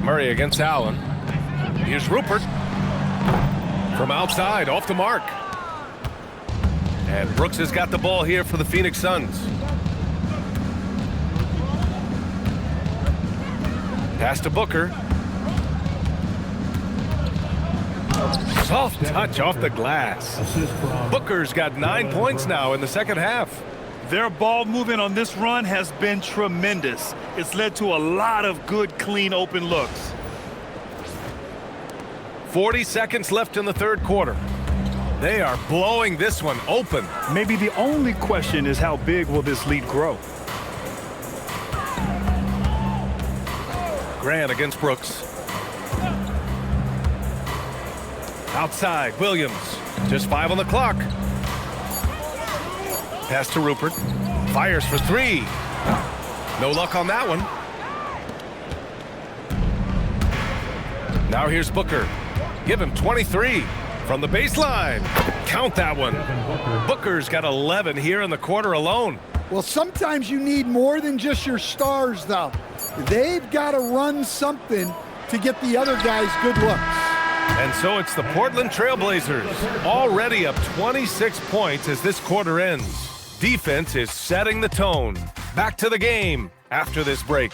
Murray against Allen. Here's Rupert. From outside, off the mark. And Brooks has got the ball here for the Phoenix Suns. Pass to Booker. Soft touch off the glass. Booker's got 9 points now in the second half. Their ball movement on this run has been tremendous. It's led to a lot of good, clean, open looks. 40 seconds left in the 3rd quarter. They are blowing this one open. Maybe the only question is how big will this lead grow? Grant against Brooks. Outside, Williams. Just 5 on the clock. Pass to Rupert. Fires for 3. No luck on that one. Now here's Booker. Give him 23 from the baseline. Count that one. Booker's got 11 here in the quarter alone. Well, sometimes you need more than just your stars, though. They've got to run something to get the other guys good looks. And so it's the Portland Trailblazers, already up 26 points as this quarter ends. Defense is setting the tone. Back to the game after this break.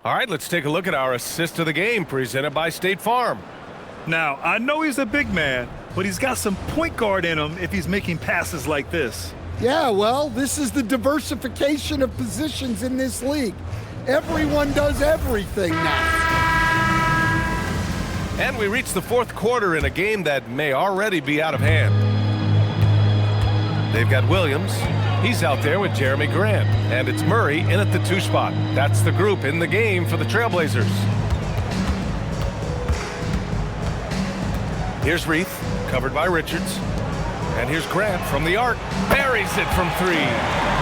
All right, let's take a look at our assist of the game presented by State Farm. Now, I know he's a big man, but he's got some point guard in him if he's making passes like this. Yeah, well, this is the diversification of positions in this league. Everyone does everything now. And we reach the 4th quarter in a game that may already be out of hand. They've got Williams. He's out there with Jeremy Grant. And it's Murray in at the 2 spot. That's the group in the game for the Trailblazers. Here's Reith, covered by Richards. And here's Grant from the arc. Buries it from 3.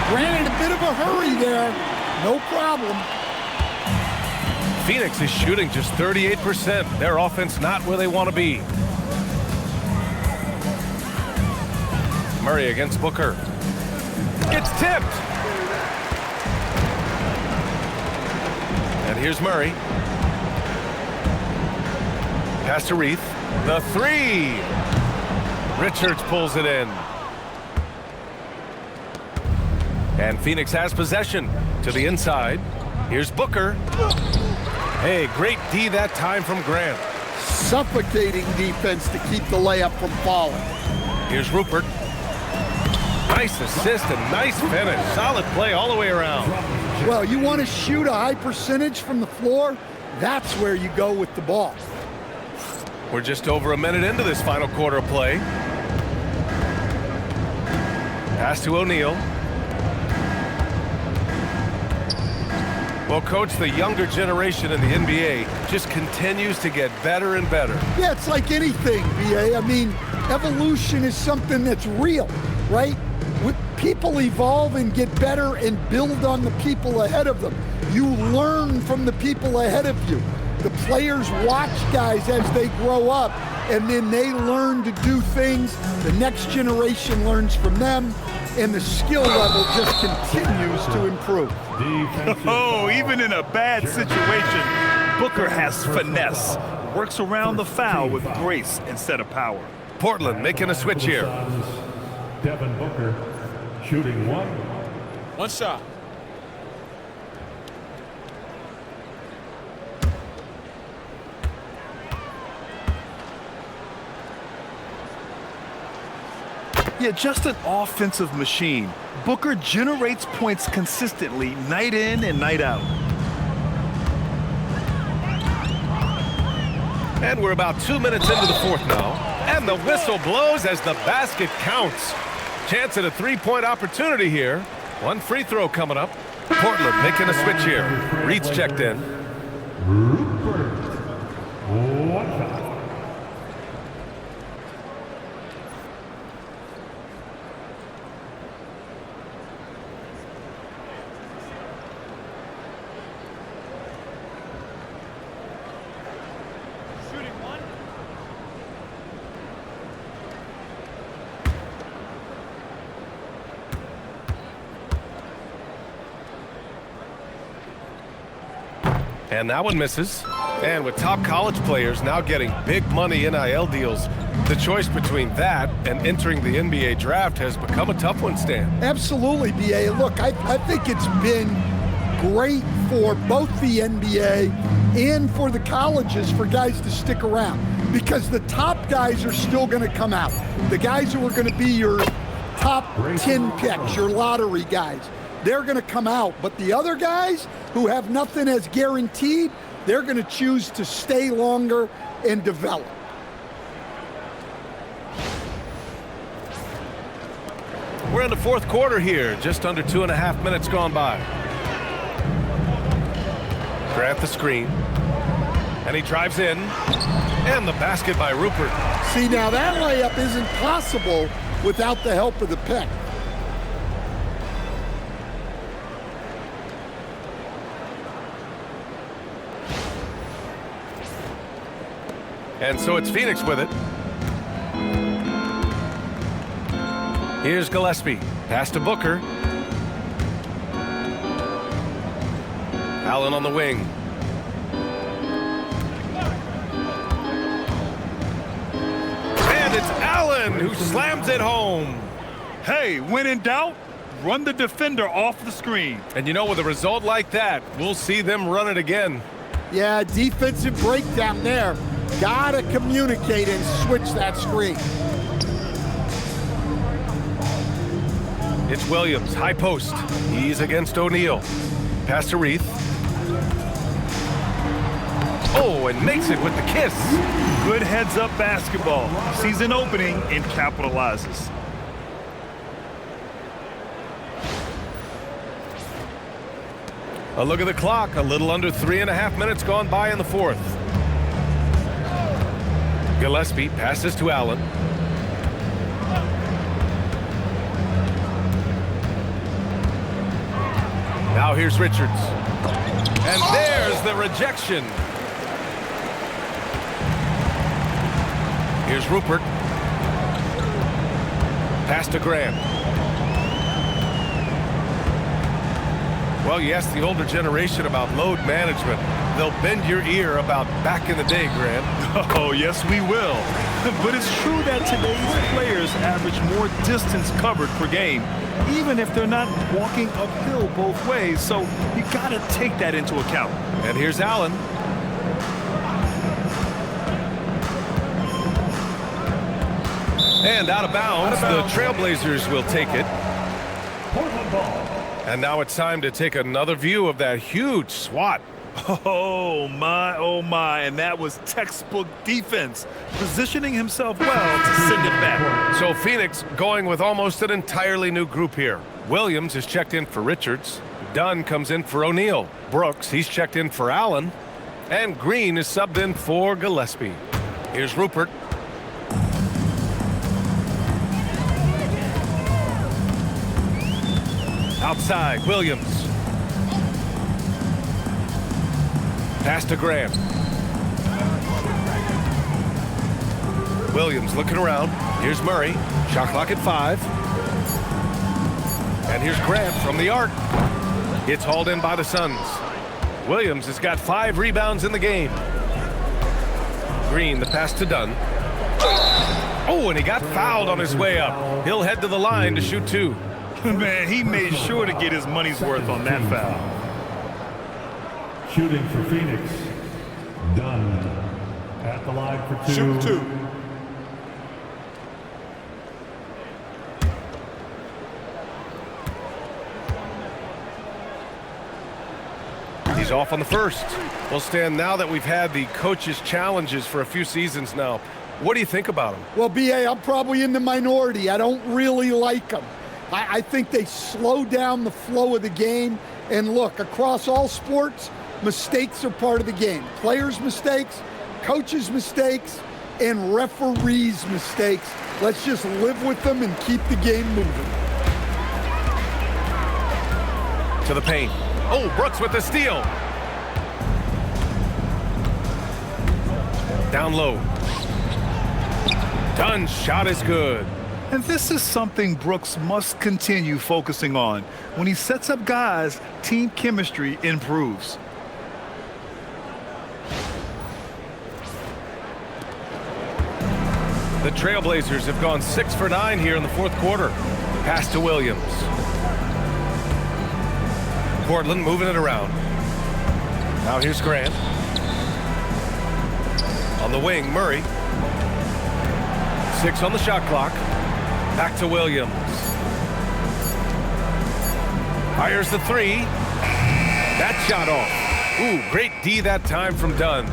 Grant in a bit of a hurry there. No problem. Phoenix is shooting just 38%. Their offense not where they want to be. Murray against Booker. It's tipped. And here's Murray. Pass to Reith. The three. Richards pulls it in. And Phoenix has possession to the inside. Here's Booker. Hey, great D that time from Grant. Suffocating defense to keep the layup from falling. Here's Rupert. Nice assist and nice finish. Solid play all the way around. Well, you want to shoot a high percentage from the floor? That's where you go with the ball. We're just over a minute into this final quarter of play. Pass to O'Neal. Well, Coach, the younger generation in the NBA just continues to get better and better. Yeah, it's like anything, BA. I mean, evolution is something that's real, right? People evolve and get better and build on the people ahead of them. You learn from the people ahead of you. The players watch guys as they grow up, and then they learn to do things. The next generation learns from them, and the skill level just continues to improve. Oh, even in a bad situation, Booker has finesse. Works around the foul with grace instead of power. Portland making a switch here. Devin Booker shooting one. One shot. Yeah, just an offensive machine. Booker generates points consistently, night in and night out. And we're about 2 minutes into the fourth now. And the whistle blows as the basket counts. Chance at a three-point opportunity here. One free throw coming up. Portland making a switch here. Reed's checked in. One shot. And that one misses. And with top college players now getting big money NIL deals, the choice between that and entering the NBA draft has become a tough one, Stan. Absolutely, BA. Look, I think it's been great for both the NBA and for the colleges for guys to stick around, because the top guys are still going to come out. The guys who are going to be your top 10 picks, your lottery guys, they're going to come out. But the other guys who have nothing as guaranteed, they're going to choose to stay longer and develop. We're in the fourth quarter here, just under 2.5 minutes gone by. Grant the screen, and he drives in, and the basket by Rupert. See, now that layup isn't possible without the help of the pick. And so it's Phoenix with it. Here's Gillespie. Pass to Booker. Allen on the wing. And it's Allen who slams it home. Hey, when in doubt, run the defender off the screen. And you know, with a result like that, we'll see them run it again. Yeah, defensive breakdown there. Gotta communicate and switch that screen. It's Williams, high post. He's against O'Neal. Pass to Reith. Oh, and makes it with the kiss. Good heads-up basketball. Sees an opening and capitalizes. A look at the clock. A little under 3.5 minutes gone by in the fourth. Gillespie passes to Allen. Now here's Richards. And there's the rejection. Here's Rupert. Pass to Grant. Well, you ask the older generation about load management. They'll bend your ear about back in the day, Grant. Oh, yes, we will. But it's true that today's players average more distance covered per game, even if they're not walking uphill both ways. So you got to take that into account. And here's Allen. And out of bounds, the Trailblazers will take it. Portland ball. And now it's time to take another view of that huge swat. Oh my, and that was textbook defense, positioning himself well to send it back. So Phoenix going with almost an entirely new group here. Williams is checked in for Richards. Dunn comes in for O'Neal. Brooks, he's checked in for Allen. And Green is subbed in for Gillespie. Here's Rupert. Outside, Williams. Pass to Grant. Williams looking around. Here's Murray. Shot clock at 5. And here's Grant from the arc. It's hauled in by the Suns. Williams has got 5 rebounds in the game. Green, the pass to Dunn. Oh, and he got fouled on his way up. He'll head to the line to shoot 2. Man, he made sure to get his money's worth on that foul. Shooting for Phoenix. Dunn at the line for 2. Shoot 2. He's off on the first. Well, Stan, now that we've had the coaches' challenges for a few seasons now, what do you think about him? Well, B.A., I'm probably in the minority. I don't really like them. I think they slow down the flow of the game. And look, across all sports, mistakes are part of the game. Players' mistakes, coaches' mistakes, and referees' mistakes. Let's just live with them and keep the game moving. To the paint. Oh, Brooks with the steal. Down low. Dunn's shot is good. And this is something Brooks must continue focusing on. When he sets up guys, team chemistry improves. The Trailblazers have gone 6 for 9 here in the 4th quarter. Pass to Williams. Portland moving it around. Now here's Grant. On the wing, Murray. 6 on the shot clock. Back to Williams. Fires the 3. That shot off. Ooh, great D that time from Dunn.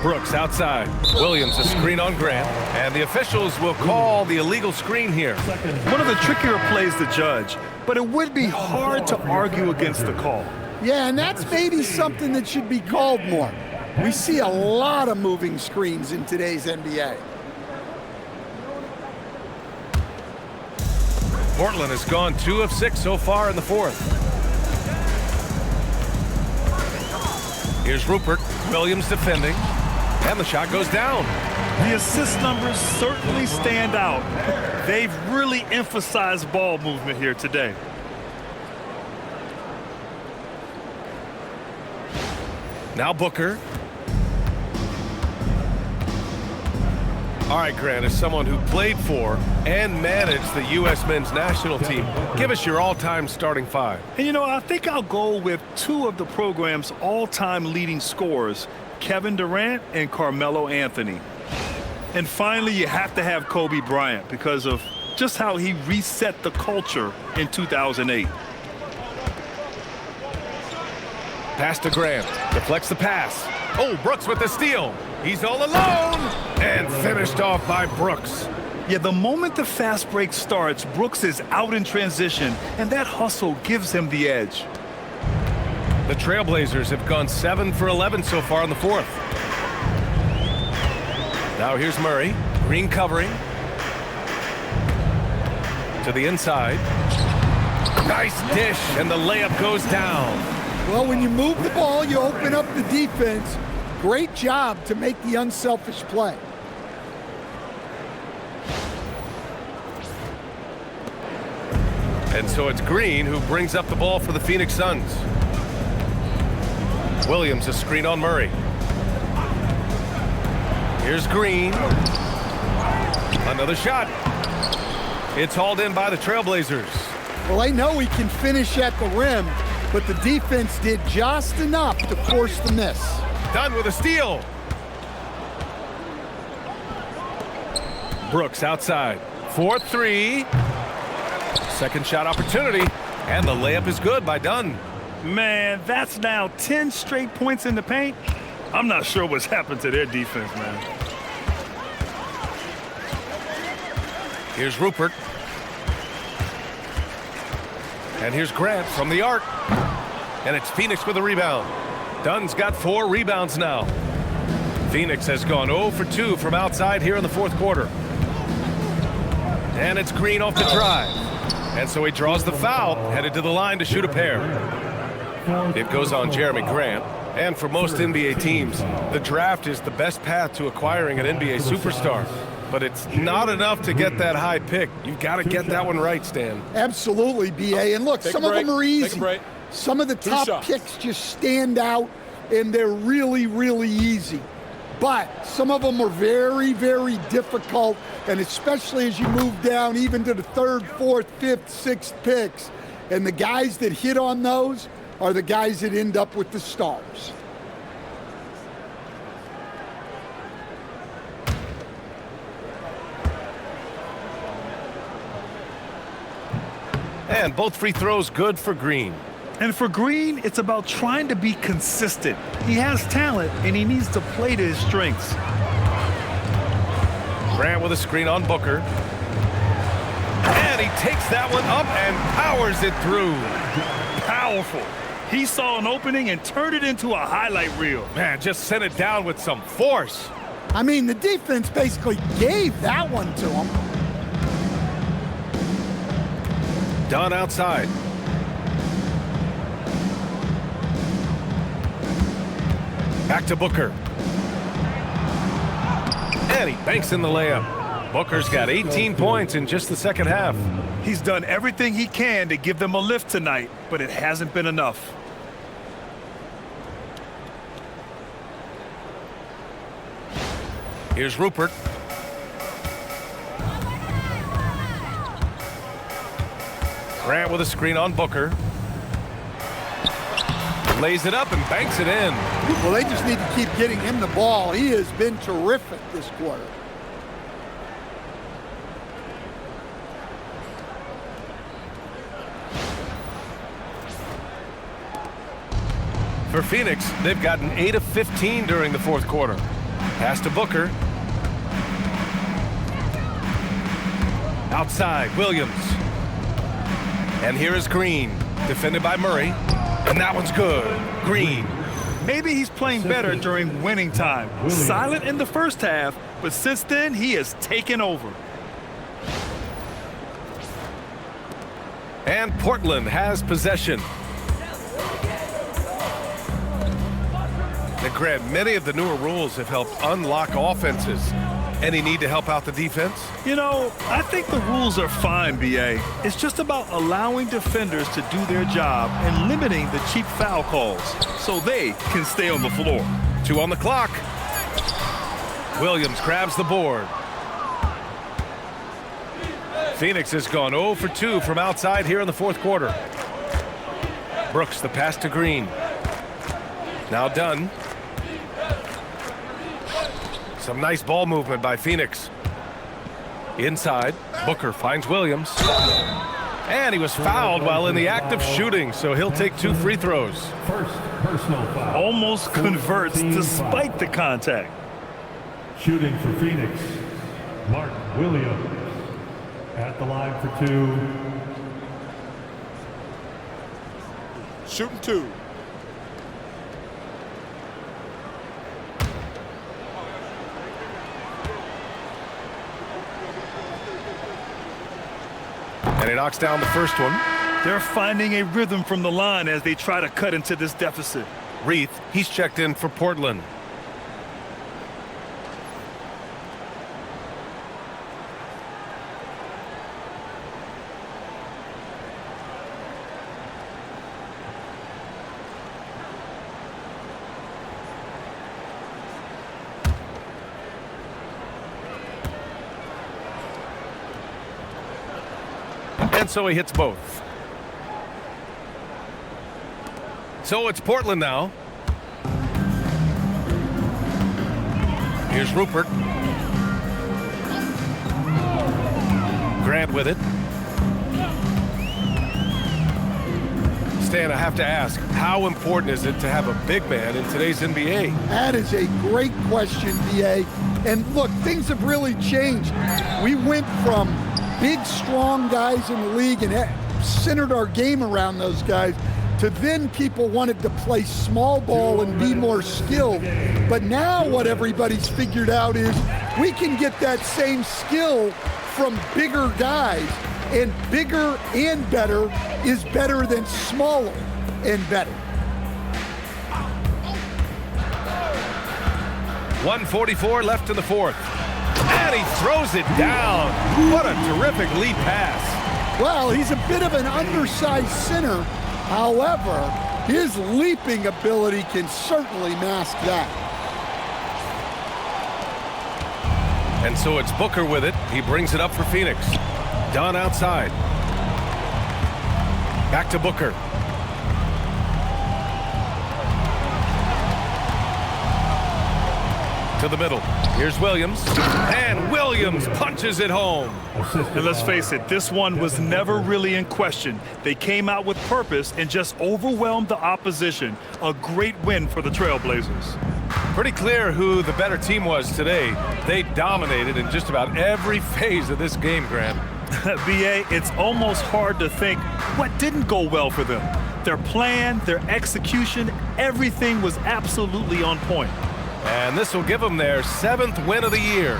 Brooks outside. Williams a screen on Grant. And the officials will call the illegal screen here. One of the trickier plays to judge, but it would be hard to argue against the call. Yeah, and that's maybe something that should be called more. We see a lot of moving screens in today's NBA. Portland has gone 2 of 6 so far in the 4th. Here's Rupert. Williams defending. And the shot goes down. The assist numbers certainly stand out. They've really emphasized ball movement here today. Now Booker. All right, Grant, as someone who played for and managed the U.S. men's national team, give us your all-time starting 5. And, you know, I think I'll go with 2 of the program's all-time leading scorers, Kevin Durant and Carmelo Anthony. And finally, you have to have Kobe Bryant because of just how he reset the culture in 2008. Pass to Grant. Deflects the pass. Oh, Brooks with the steal. He's all alone. And finished off by Brooks. Yeah, the moment the fast break starts, Brooks is out in transition, and that hustle gives him the edge. The Trailblazers have gone 7 for 11 so far in the 4th. Now here's Murray. Green covering. To the inside. Nice dish, and the layup goes down. Well, when you move the ball, you open up the defense. Great job to make the unselfish play. And so it's Green who brings up the ball for the Phoenix Suns. Williams a screen on Murray. Here's Green. Another shot. It's hauled in by the Trailblazers. Well, they know he can finish at the rim, but the defense did just enough to force the miss. Done with a steal. Brooks outside. 4-3. Second shot opportunity. And the layup is good by Dunn. Man, that's now 10 straight points in the paint. I'm not sure what's happened to their defense, man. Here's Rupert. And here's Grant from the arc. And it's Phoenix with a rebound. Dunn's got 4 rebounds now. Phoenix has gone 0 for 2 from outside here in the fourth quarter. And it's Green off the drive. And so he draws the foul, headed to the line to shoot a pair. It goes on Jeremy Grant. And for most NBA teams, the draft is the best path to acquiring an NBA superstar. But it's not enough to get that high pick. You've got to get that one right, Stan. Absolutely, B.A. And look, some of them are easy. Some of the top picks just stand out, and they're really, really easy. But some of them are very, very difficult, and especially as you move down even to the 3rd, 4th, 5th, 6th picks. And the guys that hit on those are the guys that end up with the stars. And both free throws good for Green. And for Green, it's about trying to be consistent. He has talent, and he needs to play to his strengths. Grant with a screen on Booker. And he takes that one up and powers it through. Powerful. He saw an opening and turned it into a highlight reel. Man, just sent it down with some force. I mean, the defense basically gave that one to him. Dunn outside. Back to Booker. And he banks in the layup. Booker's got 18 points in just the second half. He's done everything he can to give them a lift tonight, but it hasn't been enough. Here's Rupert. Grant with a screen on Booker. Lays it up and banks it in. Well, they just need to keep getting him the ball. He has been terrific this quarter. For Phoenix, they've gotten 8 of 15 during the fourth quarter. Pass to Booker. Outside, Williams. And here is Green, defended by Murray. And that one's good. Green. Maybe he's playing better during winning time. Silent in the first half, but since then, he has taken over. And Portland has possession. And Grant, many of the newer rules have helped unlock offenses. Any need to help out the defense? You know, I think the rules are fine, B.A. It's just about allowing defenders to do their job and limiting the cheap foul calls so they can stay on the floor. 2 on the clock. Williams grabs the board. Phoenix has gone 0 for 2 from outside here in the fourth quarter. Brooks, the pass to Green. Now Dunn. Some nice ball movement by Phoenix. Inside, Booker finds Williams. And he was fouled while in the act of shooting, so he'll take 2 free throws. First personal foul. Almost converts despite the contact. Shooting for Phoenix, Martin Williams at the line for 2. Shooting 2. And he knocks down the first one. They're finding a rhythm from the line as they try to cut into this deficit. Reith, he's checked in for Portland. And so he hits both. So it's Portland now. Here's Rupert. Grant with it. Stan, I have to ask, how important is it to have a big man in today's NBA? That is a great question, BA. And look, things have really changed. We went from big, strong guys in the league and centered our game around those guys to then people wanted to play small ball and be more skilled. But now what everybody's figured out is we can get that same skill from bigger guys, and bigger and better is better than smaller and better. 1:44 left in the fourth. And he throws it down. What a terrific lead pass. Well, he's a bit of an undersized center. However, his leaping ability can certainly mask that. And so it's Booker with it. He brings it up for Phoenix. Dunn outside. Back to Booker. To the middle. Here's Williams. And Williams punches it home. And let's face it, this one was never really in question. They came out with purpose and just overwhelmed the opposition. A great win for the Trailblazers. Pretty clear who the better team was today. They dominated in just about every phase of this game, Grant. BA, it's almost hard to think what didn't go well for them. Their plan, their execution, everything was absolutely on point. And this will give them their 7th win of the year.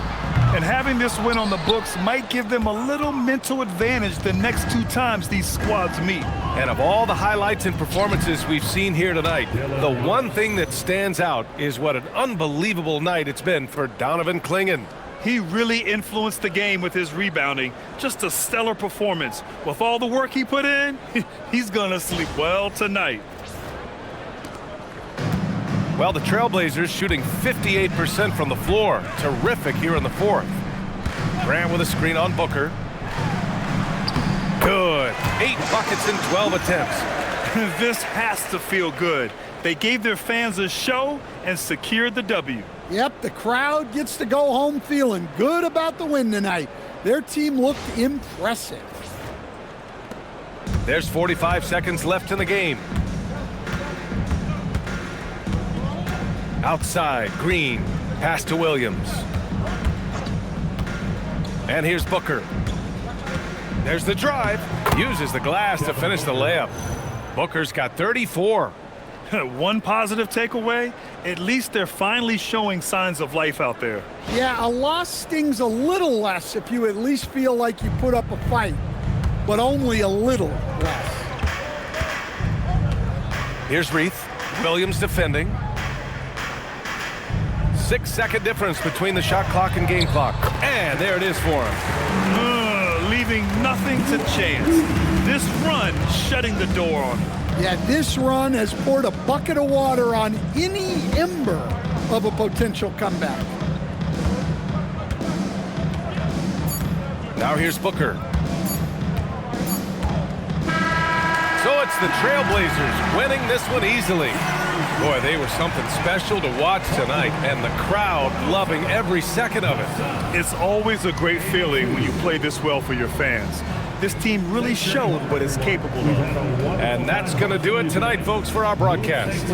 And having this win on the books might give them a little mental advantage the next 2 times these squads meet. And of all the highlights and performances we've seen here tonight, the one thing that stands out is what an unbelievable night it's been for Donovan Clingan. He really influenced the game with his rebounding. Just a stellar performance. With all the work he put in, he's gonna sleep well tonight. Well, the Trailblazers shooting 58% from the floor. Terrific here in the fourth. Grant with a screen on Booker. Good. 8 buckets in 12 attempts. This has to feel good. They gave their fans a show and secured the W. Yep, the crowd gets to go home feeling good about the win tonight. Their team looked impressive. There's 45 seconds left in the game. Outside, Green, pass to Williams. And here's Booker. There's the drive. Uses the glass to finish the layup. Booker's got 34. One positive takeaway, at least they're finally showing signs of life out there. Yeah, a loss stings a little less if you at least feel like you put up a fight, but only a little less. Here's Reith. Williams defending. 6-second difference between the shot clock and game clock. And there it is for him. Leaving nothing to chance. This run shutting the door on him. Yeah, this run has poured a bucket of water on any ember of a potential comeback. Now here's Booker. So it's the Trailblazers winning this one easily. Boy, they were something special to watch tonight, and the crowd loving every second of it. It's always a great feeling when you play this well for your fans. This team really showed what it's capable of. And that's going to do it tonight, folks, for our broadcast.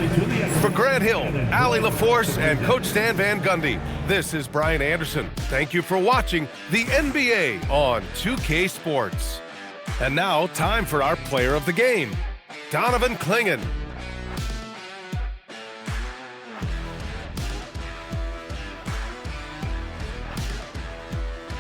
For Grant Hill, Allie LaForce, and Coach Stan Van Gundy, this is Brian Anderson. Thank you for watching the NBA on 2K Sports. And now, time for our player of the game, Donovan Clingan.